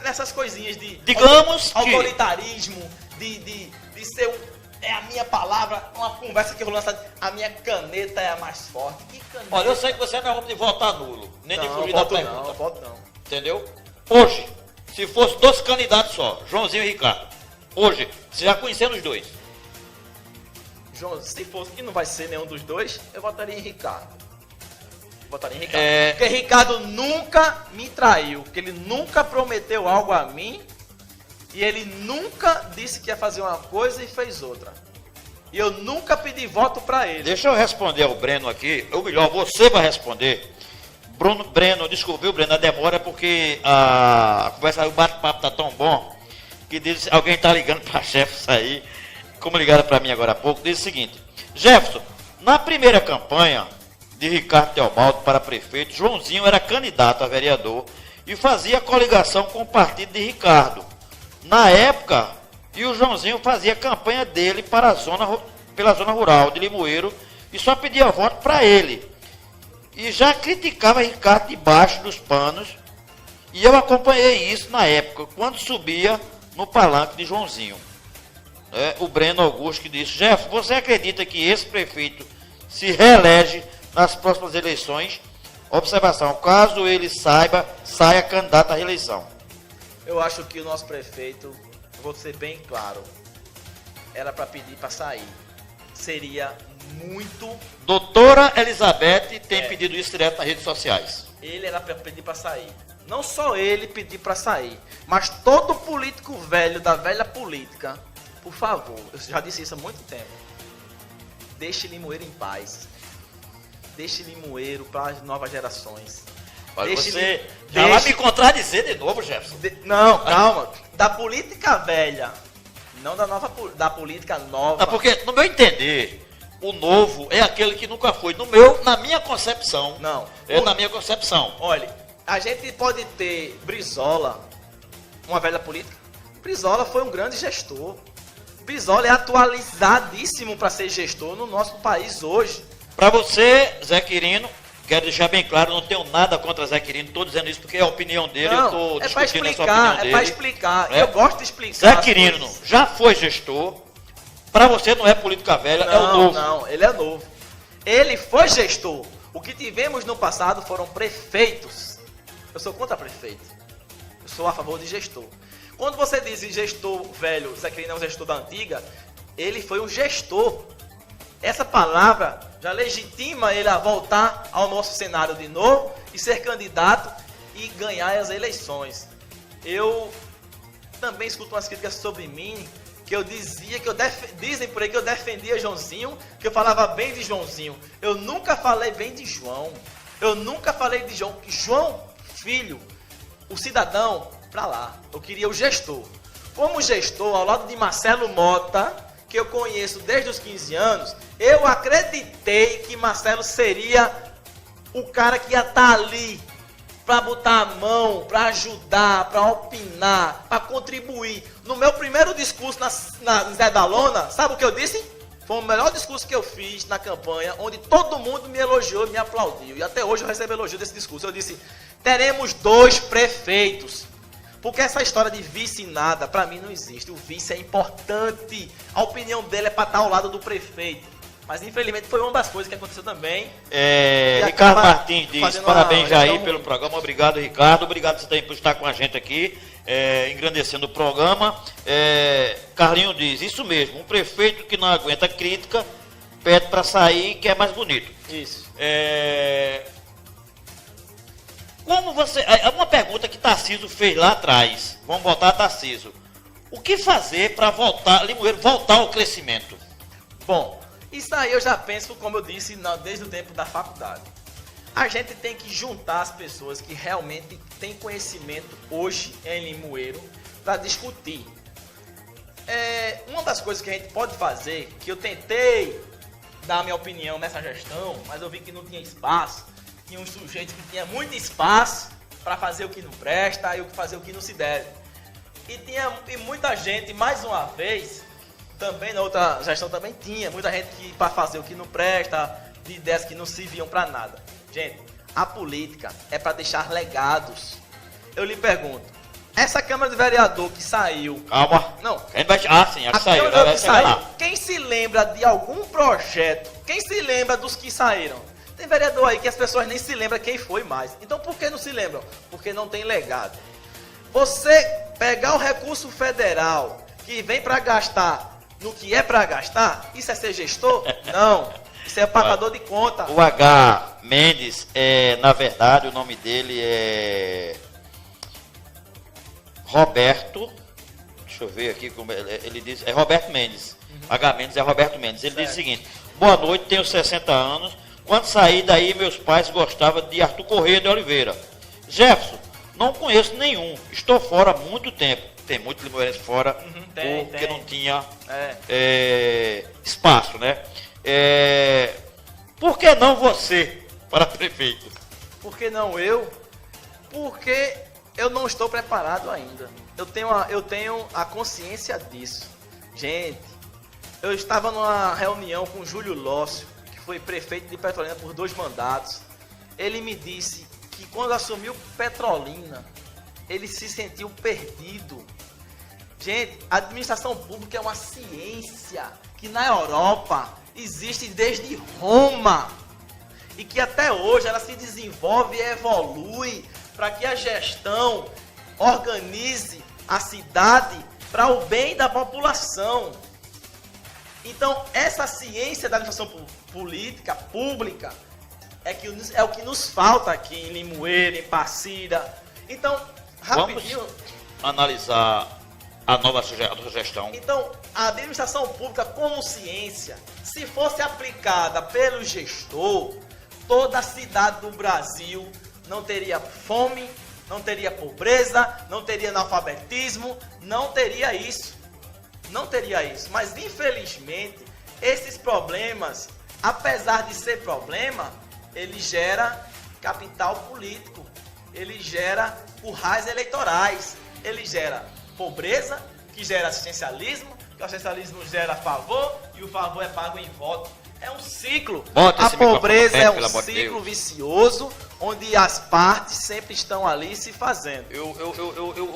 nessas coisinhas de... Digamos autoritarismo, de ser é a minha palavra, uma conversa que rolou a minha caneta é a mais forte. Que caneta? Olha, eu sei que você não é homem de votar nulo, nem de fugir da pergunta. Não, voto não. Entendeu? Hoje, se fosse 2 candidatos só, Joãozinho e Ricardo, hoje, você já conhecendo os dois? João, se fosse que não vai ser nenhum dos dois, eu votaria em Ricardo. Porque Ricardo nunca me traiu, porque ele nunca prometeu algo a mim. E ele nunca disse que ia fazer uma coisa e fez outra. E eu nunca pedi voto para ele. Deixa eu responder ao Breno aqui. Ou melhor, você vai responder. Breno, desculpa, viu, Breno? A demora é porque a conversa, o bate-papo tá tão bom que diz, alguém tá ligando para Jefferson aí, como ligaram para mim agora há pouco, diz o seguinte: Jefferson, na primeira campanha de Ricardo Teobaldo para prefeito, Joãozinho era candidato a vereador e fazia coligação com o partido de Ricardo. Na época, e o Joãozinho fazia campanha dele pela zona rural de Limoeiro e só pedia voto para ele. E já criticava Ricardo debaixo dos panos. E eu acompanhei isso na época, quando subia no palanque de Joãozinho. O Breno Augusto que disse: Jeff, você acredita que esse prefeito se reelege nas próximas eleições? Observação, caso ele saia candidato à reeleição. Eu acho que o nosso prefeito, vou ser bem claro, era para pedir para sair. Seria muito... Doutora Elizabeth tem pedido isso direto nas redes sociais. Ele era para pedir para sair. Não só ele pedir para sair, mas todo político velho, da velha política, por favor, eu já disse isso há muito tempo, deixe Limoeiro em paz. Deixe Limoeiro para as novas gerações. Olha, você já vai me contradizer de novo, Jefferson. Não, calma. Da política velha, não da política nova. Não, porque, no meu entender, o novo é aquele que nunca foi. Na minha concepção. Não. Na minha concepção. Olha, a gente pode ter Brizola, uma velha política. Brizola foi um grande gestor. Brizola é atualizadíssimo para ser gestor no nosso país hoje. Para você, Zé Quirino, quero deixar bem claro, não tenho nada contra Zé Quirino, estou dizendo isso porque é a opinião dele, eu estou discutindo a sua opinião dele. É para explicar, eu gosto de explicar. Zé Quirino já foi gestor, para você não é política velha, é o novo. Não, ele é novo. Ele foi gestor. O que tivemos no passado foram prefeitos. Eu sou contra prefeito. Eu sou a favor de gestor. Quando você diz gestor velho, Zé Quirino é um gestor da antiga, ele foi um gestor. Essa palavra já legitima ele a voltar ao nosso cenário de novo e ser candidato e ganhar as eleições. Eu também escuto umas críticas sobre mim, que eu dizia, dizem por aí que eu defendia Joãozinho, que eu falava bem de Joãozinho. Eu nunca falei bem de João. Eu nunca falei de João. João, filho, o cidadão, pra lá. Eu queria o gestor. Como gestor, ao lado de Marcelo Mota, que eu conheço desde os 15 anos, eu acreditei que Marcelo seria o cara que ia estar ali para botar a mão, para ajudar, para opinar, para contribuir. No meu primeiro discurso na Zé da Lona, sabe o que eu disse? Foi o melhor discurso que eu fiz na campanha, onde todo mundo me elogiou, me aplaudiu. E até hoje eu recebo elogio desse discurso. Eu disse, teremos 2 prefeitos. Porque essa história de vice nada, para mim não existe. O vice é importante. A opinião dele é para estar ao lado do prefeito. Mas infelizmente foi uma das coisas que aconteceu também. Ricardo Martins diz, parabéns Jair então, pelo programa. Obrigado, Ricardo. Obrigado também por estar com a gente aqui, engrandecendo o programa. Carlinho diz, isso mesmo, um prefeito que não aguenta crítica, pede para sair, que é mais bonito. Isso. Como você. Uma pergunta que Tarcísio fez lá atrás. Vamos voltar a Tarcísio. O que fazer para Limoeiro voltar ao crescimento? Bom, isso aí eu já penso, como eu disse, desde o tempo da faculdade. A gente tem que juntar as pessoas que realmente têm conhecimento hoje em Limoeiro para discutir. Uma das coisas que a gente pode fazer, que eu tentei dar minha opinião nessa gestão, mas eu vi que não tinha espaço. Tinha uns sujeitos que tinham muito espaço para fazer o que não presta e fazer o que não se deve. E muita gente, mais uma vez, também na outra gestão também tinha, muita gente que para fazer o que não presta, de ideias que não serviam para nada. Gente, a política é para deixar legados. Eu lhe pergunto, essa Câmara de Vereador que saiu... Calma. Não. Sim, a que saiu. Câmara que saiu. Quem se lembra de algum projeto? Quem se lembra dos que saíram? Tem vereador aí que as pessoas nem se lembram quem foi mais. Então por que não se lembram? Porque não tem legado. Você pegar o recurso federal que vem para gastar no que é para gastar, isso é ser gestor? Não. Isso é pagador de conta. O H. Mendes, na verdade, o nome dele é Roberto. Deixa eu ver aqui como ele diz. É Roberto Mendes. H. Mendes é Roberto Mendes. Ele diz o seguinte: boa noite, tenho 60 anos. Quando saí daí, meus pais gostavam de Arthur Corrêa de Oliveira. Jefferson, não conheço nenhum. Estou fora há muito tempo. Tem muito limoeirense fora, porque não tinha espaço, né? Por que não você para prefeito? Por que não eu? Porque eu não estou preparado ainda. Eu tenho a consciência disso. Gente, eu estava numa reunião com Júlio Lócio, foi prefeito de Petrolina por 2 mandatos. Ele me disse que quando assumiu Petrolina, ele se sentiu perdido. Gente, a administração pública é uma ciência que na Europa existe desde Roma e que até hoje ela se desenvolve e evolui para que a gestão organize a cidade para o bem da população. Então, essa ciência da administração política, pública, é o que nos falta aqui em Limoeiro, em Passira. Então, rapidinho... Vamos analisar a nova sugestão. Então, a administração pública como ciência, se fosse aplicada pelo gestor, toda a cidade do Brasil não teria fome, não teria pobreza, não teria analfabetismo, não teria isso. Não teria isso, mas infelizmente esses problemas, apesar de ser problema, ele gera capital político, ele gera currais eleitorais, ele gera pobreza, que gera assistencialismo, que o assistencialismo gera favor e o favor é pago em voto. É um ciclo. A pobreza é um ciclo vicioso onde as partes sempre estão ali se fazendo. Eu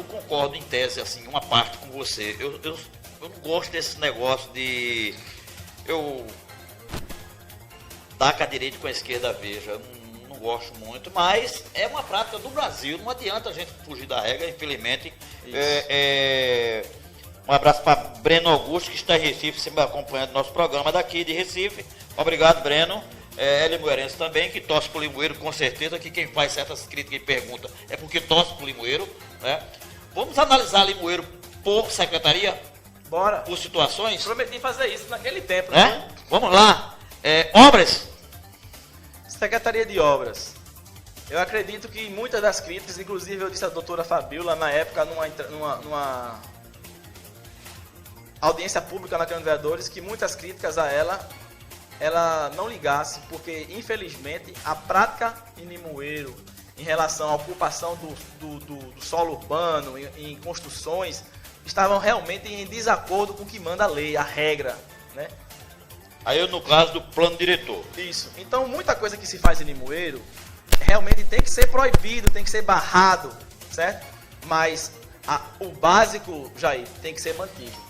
concordo em tese, assim, uma parte com você. Eu não gosto desse negócio de eu dar com a direita e com a esquerda, veja. Eu não gosto muito, mas é uma prática do Brasil. Não adianta a gente fugir da regra, infelizmente. Um abraço para Breno Augusto, que está em Recife, sempre acompanhando nosso programa daqui de Recife. Obrigado, Breno. é limoeirense também, que torce pro Limoeiro, com certeza, que quem faz certas críticas e pergunta é porque torce pro Limoeiro, né? Vamos analisar Limoeiro por secretaria, Bora. por situações, Prometi fazer isso naquele tempo, né? Vamos lá. Obras, Secretaria de Obras. Eu acredito que muitas das críticas, inclusive eu disse à doutora Fabiola na época, numa audiência pública na Câmara de Vereadores, que muitas críticas a ela não ligasse, porque infelizmente a prática em Limoeiro em relação à ocupação do solo urbano em construções estavam realmente em desacordo com o que manda a lei, a regra, né? aí no caso do plano diretor. Isso. Então, muita coisa que se faz em Limoeiro realmente tem que ser proibido, tem que ser barrado, certo? Mas o básico, Jair, tem que ser mantido.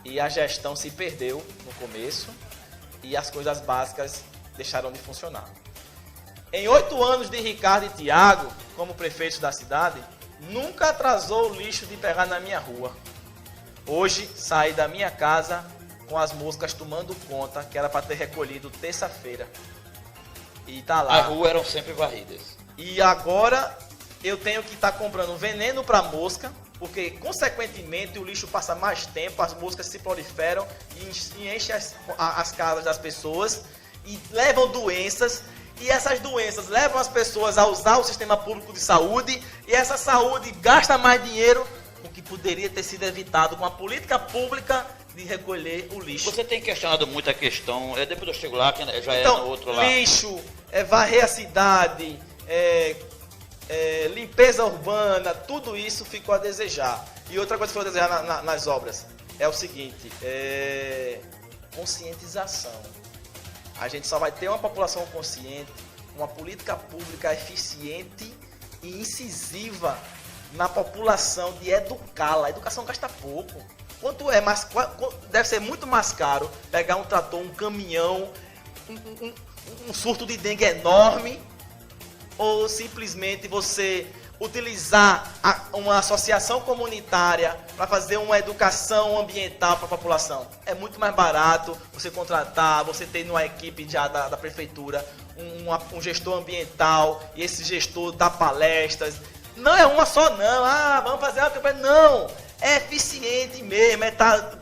E a gestão se perdeu no começo e as coisas básicas deixaram de funcionar. Em 8 anos de Ricardo e Tiago, como prefeitos da cidade, nunca atrasou o lixo de pegar na minha rua. Hoje, saí da minha casa com as moscas tomando conta, que era para ter recolhido terça-feira. E tá lá. As ruas eram sempre varridas. E agora eu tenho que estar comprando veneno para mosca, porque consequentemente o lixo passa mais tempo, as moscas se proliferam e enchem as casas das pessoas e levam doenças. E essas doenças levam as pessoas a usar o sistema público de saúde e essa saúde gasta mais dinheiro, o que poderia ter sido evitado com a política pública de recolher o lixo. Você tem questionado muito a questão, depois eu chego lá, que já Então, é no outro lá. lixo, varrer a cidade, limpeza urbana, tudo isso ficou a desejar. E outra coisa que ficou a desejar nas obras é o seguinte, conscientização. A gente só vai ter uma população consciente, uma política pública eficiente e incisiva na população de educá-la. A educação gasta pouco. Deve ser muito mais caro pegar um trator, um caminhão, um surto de dengue enorme, ou simplesmente você utilizar uma associação comunitária para fazer uma educação ambiental para a população. É muito mais barato você contratar, você ter numa equipe já da prefeitura um gestor ambiental e esse gestor dá palestras. Não é uma só não, vamos fazer uma campanha. Não, é eficiente mesmo,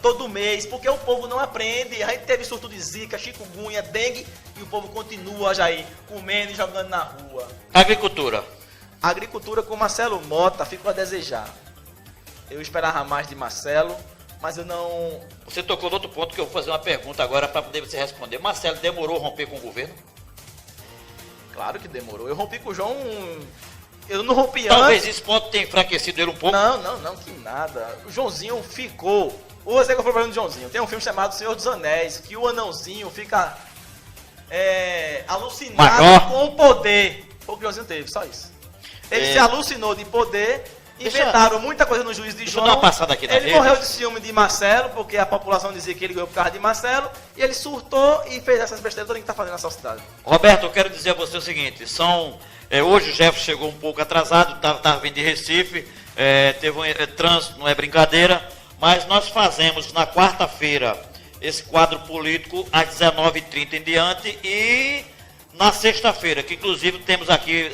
todo mês, porque o povo não aprende. A gente teve surto de zika, chikungunya, dengue e o povo continua, Jair, comendo e jogando na rua. Agricultura. A agricultura com Marcelo Mota ficou a desejar. Eu esperava mais de Marcelo, mas eu não... Você tocou no outro ponto que eu vou fazer uma pergunta agora para poder você responder. Marcelo demorou a romper com o governo? Claro que demorou. Eu rompi com o João... Eu não rompi Talvez antes. esse ponto tenha enfraquecido ele um pouco. Não, que nada. O Joãozinho ficou... Hoje é que eu fui problema do Joãozinho. Tem um filme chamado Senhor dos Anéis, que o anãozinho fica alucinado Maior. com o poder. Foi o que o Joãozinho teve, só isso. Ele se alucinou de poder, inventaram muita coisa no juiz de Deixa eu João. dar uma passada aqui na Ele rede. morreu de ciúme de Marcelo, porque a população dizia que ele ganhou por causa de Marcelo, e ele surtou e fez essas besteiras todas que está fazendo nessa cidade. Roberto, eu quero dizer a você o seguinte, hoje o Jefferson chegou um pouco atrasado, estava vindo de Recife, teve trânsito, não é brincadeira, mas nós fazemos na quarta-feira esse quadro político às 19h30 em diante e na sexta-feira, que inclusive temos aqui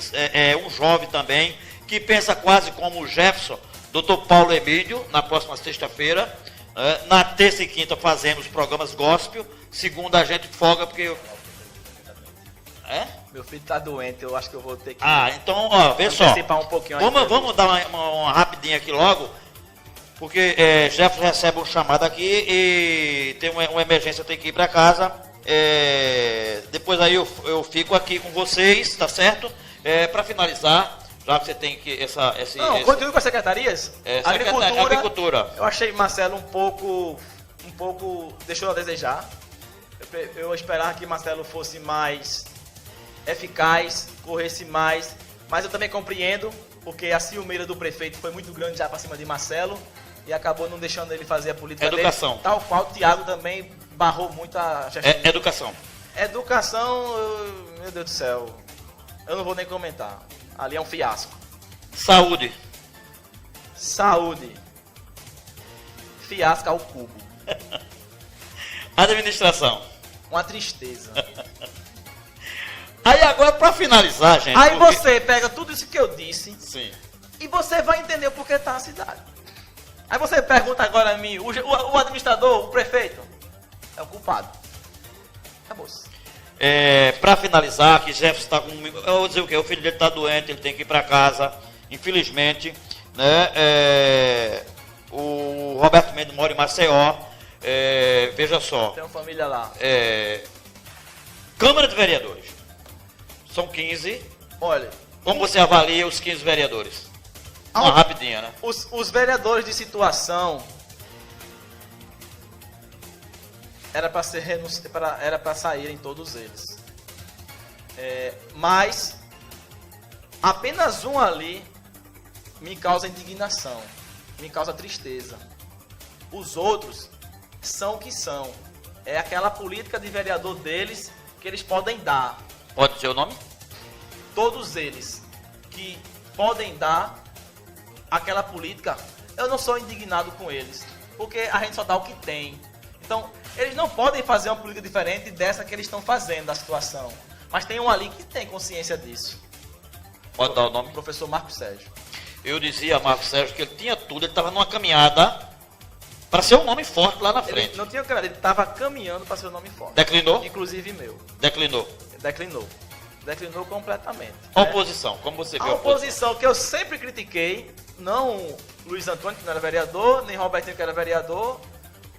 um jovem também, que pensa quase como o Jefferson, Dr. Paulo Emílio, na próxima sexta-feira. Na terça e quinta fazemos programas gospel, segunda a gente folga porque... Meu filho tá doente, eu acho que eu vou ter que então, vê só. antecipar um pouquinho. Vamos dar uma rapidinha aqui logo, porque Jefferson recebe um chamado aqui e tem uma emergência, tem que ir para casa. Depois aí eu fico aqui com vocês, tá certo? Para finalizar, já que você tem que continue com as secretarias. Agricultura. Eu achei Marcelo um pouco deixou a desejar. Eu esperava que Marcelo fosse mais eficaz, corresse mais, mas eu também compreendo, porque a ciumeira do prefeito foi muito grande já para cima de Marcelo e acabou não deixando ele fazer a política Educação. dele, tal qual o Tiago também barrou muito a gestão. Educação. Meu Deus do céu, eu não vou nem comentar, ali é um fiasco. Saúde, fiasco ao cubo. Administração. Uma tristeza. Aí agora, para finalizar, gente... Aí você pega tudo isso que eu disse Sim. e você vai entender o porquê tá a cidade. Aí você pergunta agora a mim, o administrador, o prefeito, é o culpado. Acabou-se. Para finalizar, que Jefferson está com... Eu vou dizer o quê? O filho dele está doente, ele tem que ir para casa, infelizmente, né? O Roberto Mendes mora em Maceió, veja só, Tem uma família lá. Câmara de Vereadores, são 15, Olha, como você avalia os 15 vereadores? Uma rapidinha, né? os vereadores de situação era para saírem todos eles. Mas apenas um ali me causa indignação, me causa tristeza. Os outros são o que são. É aquela política de vereador deles que eles podem dar. Pode dizer o nome? Todos eles que podem dar aquela política, eu não sou indignado com eles, porque a gente só dá o que tem. Então, eles não podem fazer uma política diferente dessa que eles estão fazendo da situação. Mas tem um ali que tem consciência disso. Pode dar o nome? O professor Marco Sérgio. Eu dizia a Marcos Sérgio que ele tinha tudo, ele estava numa caminhada para ser um nome forte lá na frente. Ele não tinha cara, ele estava caminhando para ser um nome forte. Declinou? Inclusive meu. Declinou. Declinou completamente. A né? oposição, como você vê A oposição que eu sempre critiquei, não Luiz Antônio, que não era vereador, nem Robertinho, que era vereador,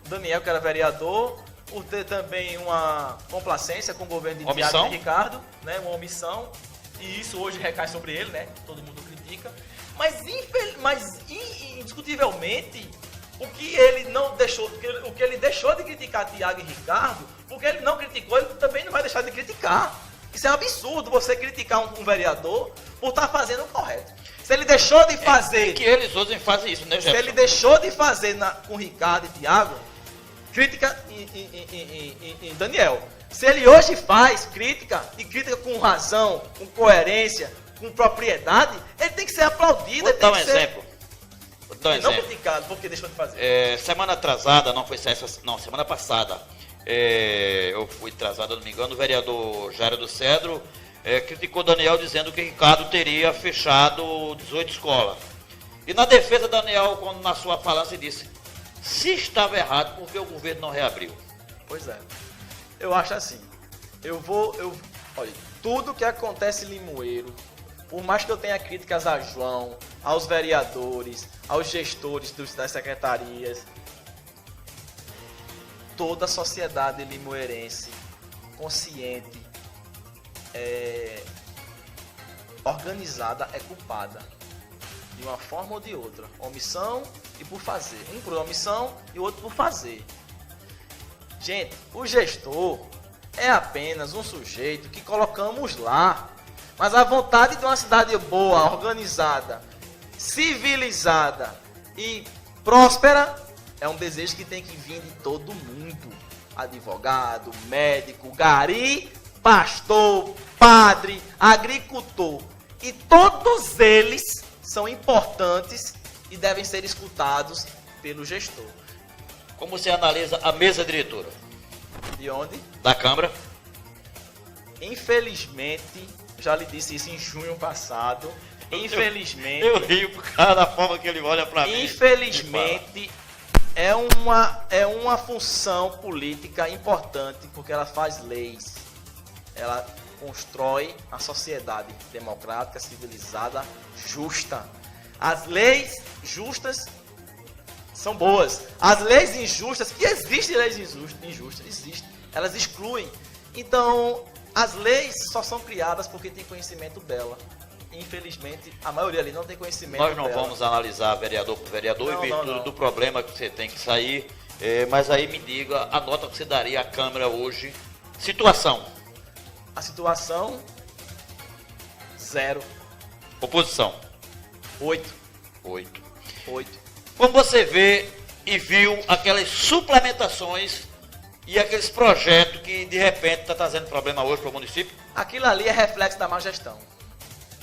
Daniel, que era vereador, por ter também uma complacência com o governo de Tiago e Ricardo, né, uma omissão, e isso hoje recai sobre ele, né, todo mundo critica, mas indiscutivelmente, o que ele não deixou, o que ele deixou de criticar Tiago e Ricardo, porque ele não criticou, ele também não vai deixar de criticar. Isso é um absurdo, você criticar um vereador por estar fazendo o correto. Se ele deixou de fazer... É que eles hoje fazem isso, né, Jefferson? Se ele deixou de fazer com Ricardo e Tiago, crítica em Daniel. Se ele hoje faz crítica, e crítica com razão, com coerência, com propriedade, ele tem que ser aplaudido. Vou dar um exemplo. Não criticado, porque deixou de fazer. Semana atrasada, semana passada, eu fui atrasado, não me engano, o vereador Jairo do Cedro criticou Daniel dizendo que Ricardo teria fechado 18 escolas. E na defesa, Daniel, quando na sua fala, se disse, se estava errado, porque o governo não reabriu. Pois é. Eu acho assim, olha, tudo que acontece em Limoeiro, por mais que eu tenha críticas a João, aos vereadores, aos gestores das secretarias, toda a sociedade limoeirense consciente, organizada, é culpada. De uma forma ou de outra. Omissão e por fazer. Um por omissão e o outro por fazer. Gente, o gestor é apenas um sujeito que colocamos lá. Mas a vontade de uma cidade boa, organizada, civilizada e próspera é um desejo que tem que vir de todo mundo. Advogado, médico, gari, pastor, padre, agricultor. E todos eles são importantes e devem ser escutados pelo gestor. Como você analisa a mesa diretora? De onde? Da Câmara. Infelizmente, já lhe disse isso em junho passado, infelizmente... Eu rio por causa da forma que ele olha para mim. Infelizmente, é uma função política importante, porque ela faz leis. Ela constrói a sociedade democrática, civilizada, justa. As leis justas são boas. As leis injustas, que existem leis injustas, existem, elas excluem. Então, as leis só são criadas porque tem conhecimento dela. Infelizmente, a maioria ali não tem conhecimento dela. Nós não vamos analisar vereador por vereador em virtude do problema que você tem que sair, mas aí me diga a nota que você daria à Câmara hoje. Situação. A situação, 0. Oposição. 8. 8. Como você vê e viu aquelas suplementações e aqueles projetos que de repente está trazendo problema hoje para o município? Aquilo ali é reflexo da má gestão.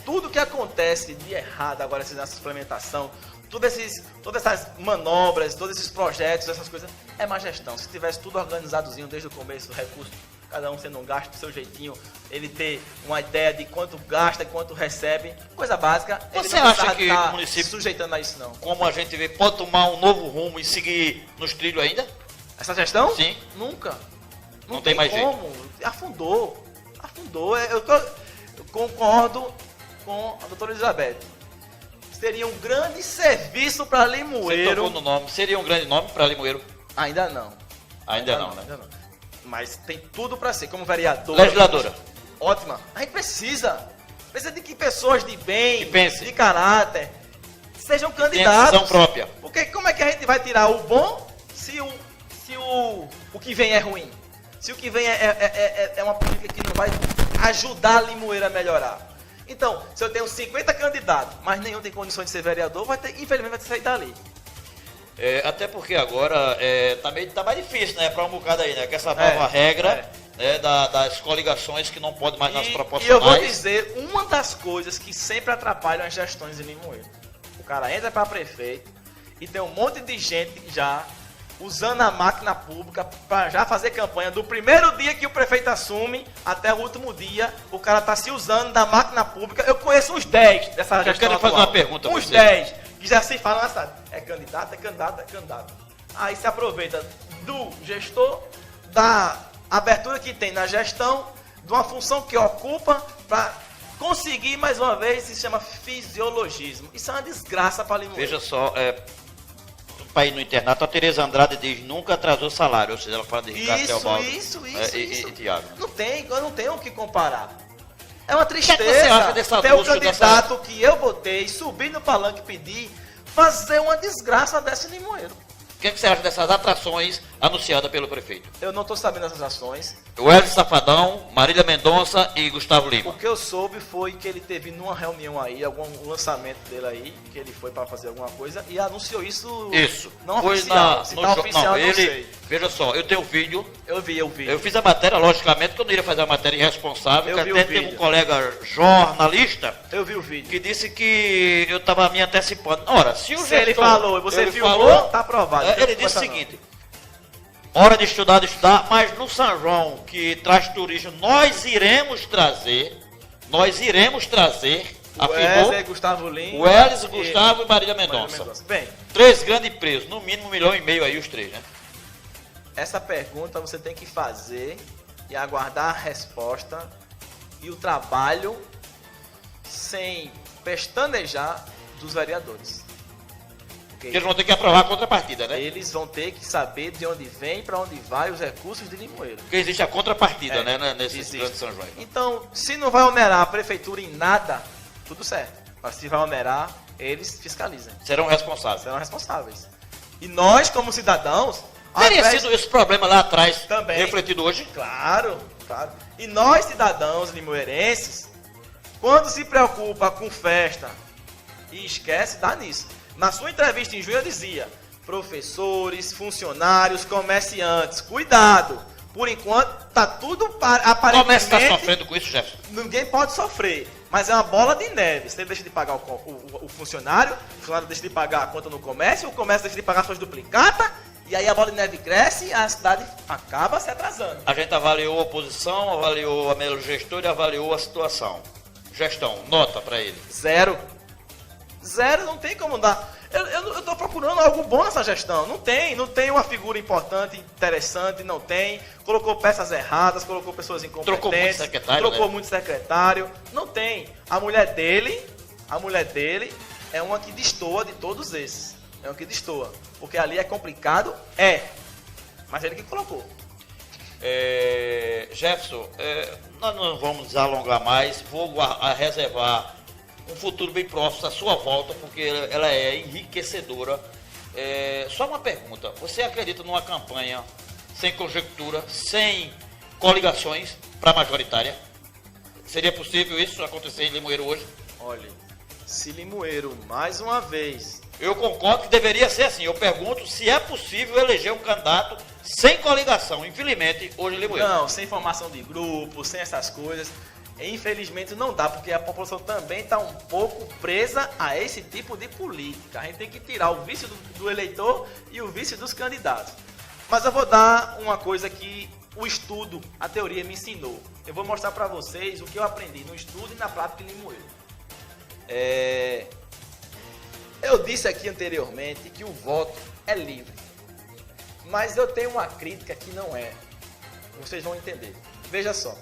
Tudo que acontece de errado agora nessa suplementação, todas essas manobras, todos esses projetos, essas coisas, é má gestão. Se tivesse tudo organizadozinho desde o começo, recurso cada um sendo um gasto do seu jeitinho, ele ter uma ideia de quanto gasta e quanto recebe, coisa básica. Ele Você não acha precisava que estar o município, sujeitando a isso, não. como a gente vê, pode tomar um novo rumo e seguir nos trilhos ainda? Essa gestão? Sim. Nunca. Não tem mais como. Afundou. Eu concordo com a doutora Elizabeth. Seria um grande serviço para Você Limoeiro. tocou no nome. Seria um grande nome para Limoeiro? Ainda não. Ainda não, né? Ainda não. Mas tem tudo para ser. Como vereador. Legisladora. Ótima. A gente precisa. Precisa de que pessoas de bem, Que pensem. de caráter, sejam Tem candidatos. decisão própria. Porque como é que a gente vai tirar o bom se o que vem é ruim? Se o que vem é uma política que não vai ajudar a Limoeiro a melhorar. Então, se eu tenho 50 candidatos, mas nenhum tem condições de ser vereador, infelizmente vai ter que sair dali. Até porque agora tá mais difícil, né? Para um bocado aí, né? Com essa nova regra né, das coligações que não pode mais nas E proporcionais. eu vou dizer uma das coisas que sempre atrapalham as gestões em Limoeiro. O cara entra para prefeito e tem um monte de gente já usando a máquina pública para já fazer campanha. Do primeiro dia que o prefeito assume até o último dia, o cara tá se usando da máquina pública. Eu conheço uns 10 dessa gestão. Eu quero fazer atual. uma pergunta a Uns você. 10 que já se falam assim, é candidato, é candidato, é candidato. Aí se aproveita do gestor, da abertura que tem na gestão, de uma função que ocupa para conseguir, mais uma vez, se chama fisiologismo. Isso é uma desgraça para Limoeiro. Veja só, para ir no internato, a Tereza Andrade diz nunca atrasou salário, ou seja, ela fala de Ricardo Teobaldo. Isso. E Tiago. Eu não tenho o que comparar. É uma tristeza que você acha dessa ter o busca, candidato que eu votei, subir no palanque e pedir, fazer uma desgraça dessa em Limoeiro. O que você acha dessas atrações anunciadas pelo prefeito? Eu não estou sabendo dessas ações. Wesley Safadão, Marília Mendonça e Gustavo O Lima. que eu soube foi que ele teve numa reunião aí, algum lançamento dele aí, que ele foi para fazer alguma coisa e anunciou isso. Isso. Não Foi oficial. Se tá oficial, não, não ele, sei. veja só, eu tenho um vídeo. Eu vi. Eu fiz a matéria, logicamente, que eu não iria fazer a matéria irresponsável, Eu que vi até o teve um vídeo. colega jornalista Eu vi o vídeo. que disse que eu estava me antecipando. Ora, se o Se ele gestor- falou e você ele filmou, falou, tá aprovado. ele disse o seguinte: hora de estudar, mas no São João, que traz turismo, nós iremos trazer, afirmou Wesley, Gustavo Lima. o Elis, o Gustavo e Marília Marília Mendonça. Bem, 3 grandes presos, no mínimo 1,5 milhão aí os 3, né? essa pergunta você tem que fazer e aguardar a resposta e o trabalho sem pestanejar dos vereadores. Porque Porque eles vão ter que aprovar a contrapartida, né? eles vão ter que saber de onde vem e para onde vai os recursos de Limoeiro. Porque existe a contrapartida, É, né, nesses existe. grandes São João. Então, se não vai onerar a prefeitura em nada, tudo certo. Mas se vai onerar, eles fiscalizam. Serão responsáveis. Serão responsáveis. E nós, como cidadãos, Teria através- sido esse problema lá atrás Também. refletido hoje? Claro. E nós, cidadãos limoeirenses, quando se preocupa com festa e esquece, dá nisso. Na sua entrevista em junho eu dizia, professores, funcionários, comerciantes, cuidado. Por enquanto, tá tudo O comércio está aparentemente... sofrendo com isso, Jefferson? Ninguém pode sofrer, mas é uma bola de neve. Você deixa de pagar o funcionário deixa de pagar a conta no comércio, o comércio deixa de pagar suas duplicatas, e aí a bola de neve cresce e a cidade acaba se atrasando. A gente avaliou a oposição, avaliou a melhor gestor e avaliou a situação. Gestão, nota para ele. Zero, não tem como dar. Eu tô procurando algo bom nessa gestão. Não tem uma figura importante, interessante, não tem. Colocou peças erradas, colocou pessoas incompetentes. Trocou muito secretário, Trocou né? muito secretário. Não tem. A mulher dele é uma que destoa de todos esses. É uma que destoa. Porque ali é complicado, mas ele que colocou. Jefferson, nós não vamos alongar mais, vou reservar um futuro bem próximo à sua volta, porque ela é enriquecedora. Só uma pergunta, você acredita numa campanha sem conjectura, sem coligações para majoritária? Seria possível isso acontecer em Limoeiro hoje? Olha, se Limoeiro, mais uma vez... Eu concordo que deveria ser assim. Eu pergunto se é possível eleger um candidato sem coligação. Infelizmente, hoje em Limoeiro. Não, sem formação de grupo, sem essas coisas. Infelizmente não dá, porque a população também está um pouco presa a esse tipo de política. A gente tem que tirar o vício do eleitor e o vício dos candidatos. Mas eu vou dar uma coisa que o estudo, a teoria me ensinou. Eu vou mostrar para vocês o que eu aprendi no estudo e na prática em Limoeiro. Eu disse aqui anteriormente que o voto é livre. Mas eu tenho uma crítica que não é. Vocês vão entender. Veja só.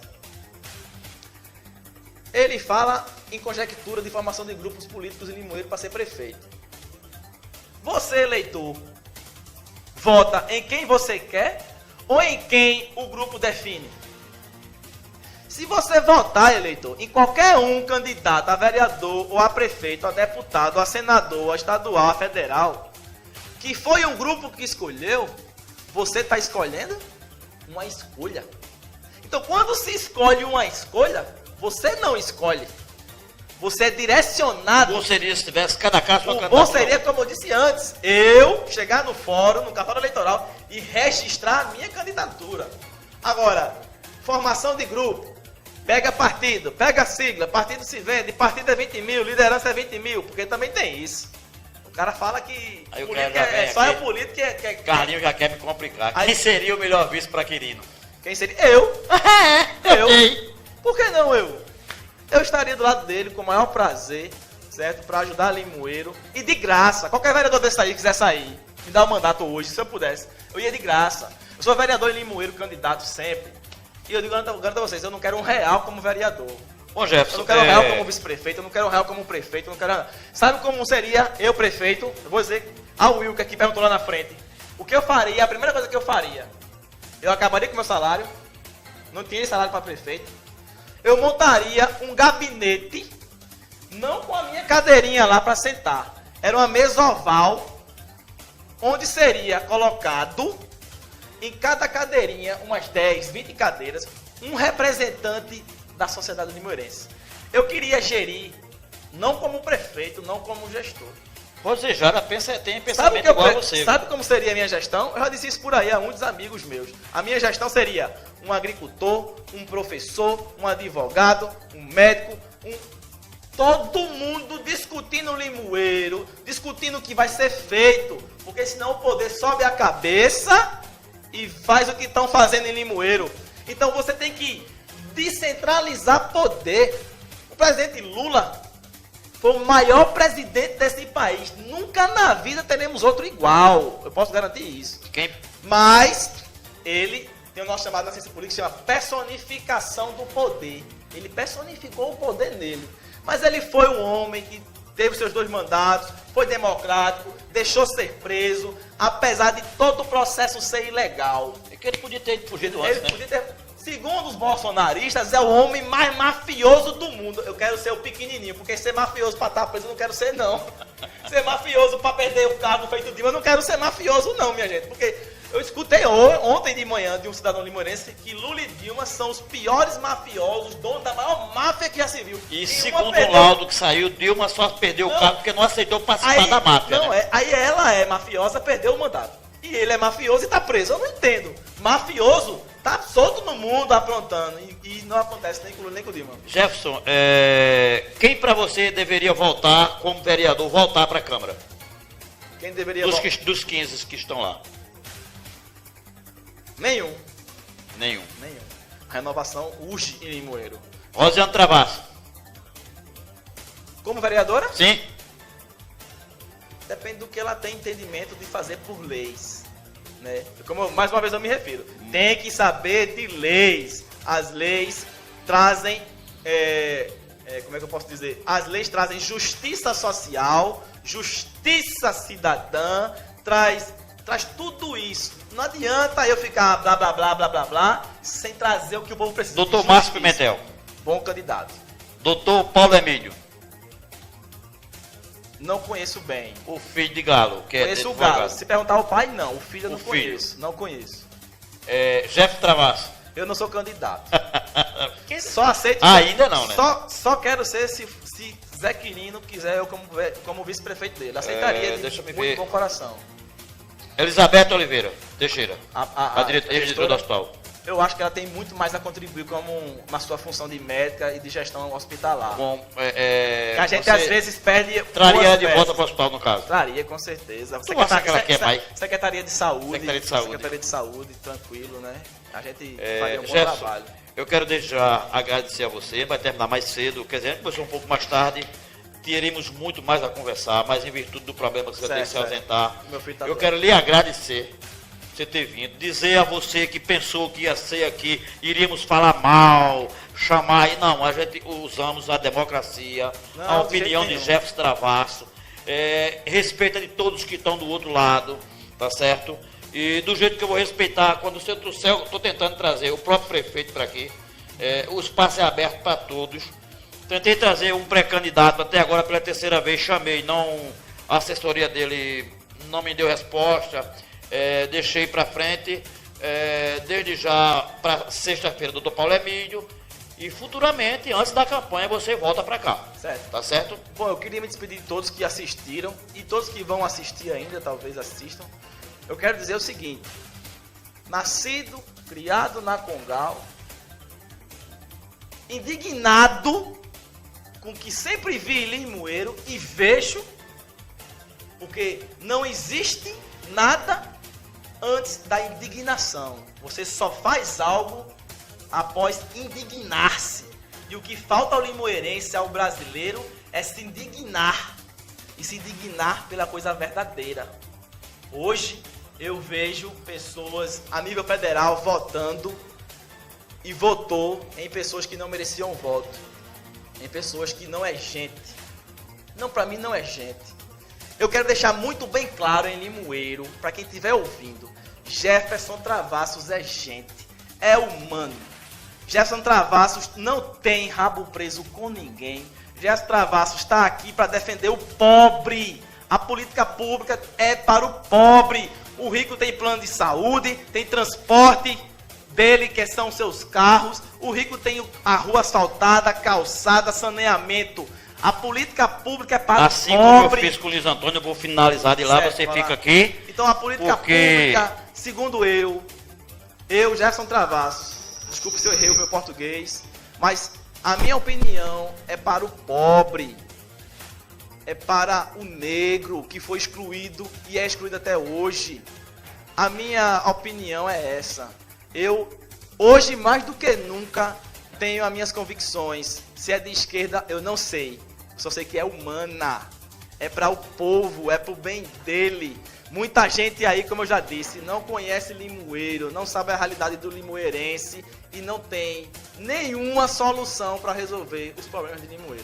Ele fala em conjectura de formação de grupos políticos em Limoeiro para ser prefeito. Você, eleitor, vota em quem você quer ou em quem o grupo define? Se você votar, eleitor, em qualquer um candidato a vereador ou a prefeito, a deputado, a senador, a estadual, a federal, que foi um grupo que escolheu, você está escolhendo uma escolha. Então, quando se escolhe uma escolha, você não escolhe. Você é direcionado. Bom seria se tivesse cada caso O bom seria, como eu disse antes, eu chegar no fórum, no cartório eleitoral e registrar a minha candidatura. Agora, formação de grupo, pega partido, pega sigla, partido se vende, partido é 20 mil, liderança é 20 mil, porque também tem isso. O cara fala que aí política é só o político que é... Carlinho já quer me complicar. Aí, quem seria o melhor vice para Quirino? Quem seria? Eu. Eu. Sei. Por que não eu? Eu estaria do lado dele com o maior prazer, certo? Para ajudar Limoeiro. E de graça. Qualquer vereador desse aí que quiser sair, me dar um mandato hoje, se eu pudesse, eu ia de graça. Eu sou vereador em Limoeiro, candidato sempre. E eu digo, garanto a vocês, eu não quero R$1 como vereador. Bom, Jefferson, Eu não quero R$1 como vice-prefeito, eu não quero R$1 como prefeito, eu não quero... Sabe como seria eu prefeito? Eu vou dizer ao Wilker que perguntou lá na frente. O que eu faria, a primeira coisa que eu faria, eu acabaria com meu salário, não tinha salário para prefeito, eu montaria um gabinete, não com a minha cadeirinha lá para sentar, era uma mesa oval, onde seria colocado em cada cadeirinha, umas 10, 20 cadeiras, um representante da sociedade limoeirense. Eu queria gerir, não como prefeito, não como gestor. Você já tem pensamento igual a você. Sabe como seria a minha gestão? Eu já disse isso por aí a muitos amigos meus. A minha gestão seria um agricultor, um professor, um advogado, um médico, todo mundo discutindo o Limoeiro, discutindo o que vai ser feito, porque senão o poder sobe a cabeça e faz o que estão fazendo em Limoeiro. Então você tem que descentralizar poder. O presidente Lula foi o maior presidente desse país. Nunca na vida teremos outro igual. Eu posso garantir isso. Mas ele tem o nosso chamado na ciência política, que chama personificação do poder. Ele personificou o poder nele. Mas ele foi um homem que teve seus 2 mandatos, foi democrático, deixou ser preso, apesar de todo o processo ser ilegal. É que ele podia ter fugido antes, Ele podia ter... Segundo os bolsonaristas, é o homem mais mafioso do mundo. Eu quero ser o pequenininho, porque ser mafioso para estar preso eu não quero ser, não. Ser mafioso para perder o cargo feito Dilma, eu não quero ser mafioso, não, minha gente. Porque eu escutei ontem de manhã de um cidadão limoeirense que Lula e Dilma são os piores mafiosos, donos da maior máfia que já se viu. E segundo o laudo que saiu, Dilma só perdeu o cargo porque não aceitou participar da máfia. Não, né? Aí ela é mafiosa, perdeu o mandato. E ele é mafioso e está preso. Eu não entendo. Mafioso tá solto no mundo aprontando. E não acontece nem com o Lula nem com o Dilma. Jefferson, quem para você deveria voltar como vereador, voltar para a Câmara? Quem deveria voltar? Dos 15 que estão lá. Nenhum. A renovação urge em Limoeiro. Rosiane Travassos. Como vereadora? Sim. Depende do que ela tem entendimento de fazer por leis. Né? Mais uma vez eu me refiro. Tem que saber de leis. As leis trazem... como é que eu posso dizer? As leis trazem justiça social, justiça cidadã, traz tudo isso. Não adianta eu ficar blá, blá, blá, blá, blá, blá, sem trazer o que o povo precisa. Doutor Márcio Pimentel. Bom candidato. Doutor Paulo Emílio. Não conheço bem. O filho de Galo. Conheço o Galo. Se perguntar ao pai, não. O filho eu não conheço. Não conheço. Jefferson Travassos. Eu não sou candidato. Só aceito... Ainda não, né? Só quero ser se Zé Quirino quiser eu como vice-prefeito dele. Aceitaria de muito bom coração. Elizabeth Oliveira Teixeira. A diretora do hospital. eu acho que ela tem muito mais a contribuir como na sua função de médica e de gestão hospitalar. Bom, Que a gente você às vezes perde. traria boas ela de peças. volta para o hospital, no caso. Traria, com certeza. Tu acha que ela quer mais? Secretaria de Saúde. Secretaria de Saúde. Tranquilo, né? A gente faria um bom Gerson, trabalho. eu quero deixar agradecer a você, vai terminar mais cedo, quer dizer, a gente começou um pouco mais tarde, teremos muito mais a conversar, mas em virtude do problema que você vai ter que se ausentar, Meu filho tá eu doente. quero lhe agradecer por você ter vindo, dizer a você que pensou que ia ser aqui, iríamos falar mal, chamar, e não, a gente usamos a democracia, Não, a de opinião jeito de nenhum. Jefferson Travasso, respeita de todos que estão do outro lado, tá certo? E do jeito que eu vou respeitar, quando você trouxer, eu estou tentando trazer o próprio prefeito para aqui, o espaço é aberto para todos. Tentei trazer um pré-candidato, até agora pela terceira vez, chamei, não, a assessoria dele não me deu resposta, deixei para frente, desde já para sexta-feira, doutor Paulo Emílio, e futuramente, antes da campanha, você volta para cá. Certo. Tá certo? Bom, eu queria me despedir de todos que assistiram e todos que vão assistir ainda, talvez assistam. Eu quero dizer o seguinte: nascido, criado na Congal, indignado com o que sempre vi em Limoeiro e vejo, porque não existe nada antes da indignação. Você só faz algo após indignar-se. E o que falta ao limoeirense, ao brasileiro, é se indignar. E se indignar pela coisa verdadeira. Hoje eu vejo pessoas a nível federal votando e votou em pessoas que não mereciam voto. Em pessoas que não é gente. Não, para mim não é gente. Eu quero deixar muito bem claro em Limoeiro, para quem estiver ouvindo, Jefferson Travassos é gente, é humano. Jefferson Travassos não tem rabo preso com ninguém. Jefferson Travassos está aqui para defender o pobre. A política pública é para o pobre. O rico tem plano de saúde, tem transporte dele, que são seus carros. O rico tem a rua asfaltada, calçada, saneamento. A política pública é para Assim o como eu pobre. fiz com o Luiz Antônio, eu vou finalizar de lá, Certo, você vai fica lá. aqui. Então a política Porque- pública, segundo eu, Jefferson Travassos, desculpe se eu errei o meu português, mas a minha opinião é para o pobre, é para o negro que foi excluído e é excluído até hoje. A minha opinião é essa. Eu, hoje mais do que nunca, tenho as minhas convicções. Se é de esquerda, eu não sei. Só sei que é humana. É para o povo, é para o bem dele. Muita gente aí, como eu já disse, não conhece Limoeiro, não sabe a realidade do limoeirense e não tem nenhuma solução para resolver os problemas de Limoeiro.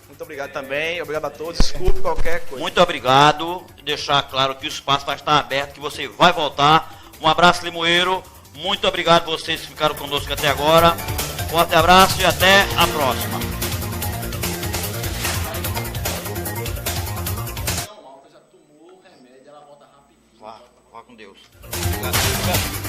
Muito obrigado também, obrigado a todos. Desculpe qualquer coisa. Muito obrigado. Deixar claro que o espaço vai estar aberto, que você vai voltar. Um abraço, Limoeiro. Muito obrigado a vocês que ficaram conosco até agora. Forte abraço e até a próxima. Vá com Deus. Obrigado.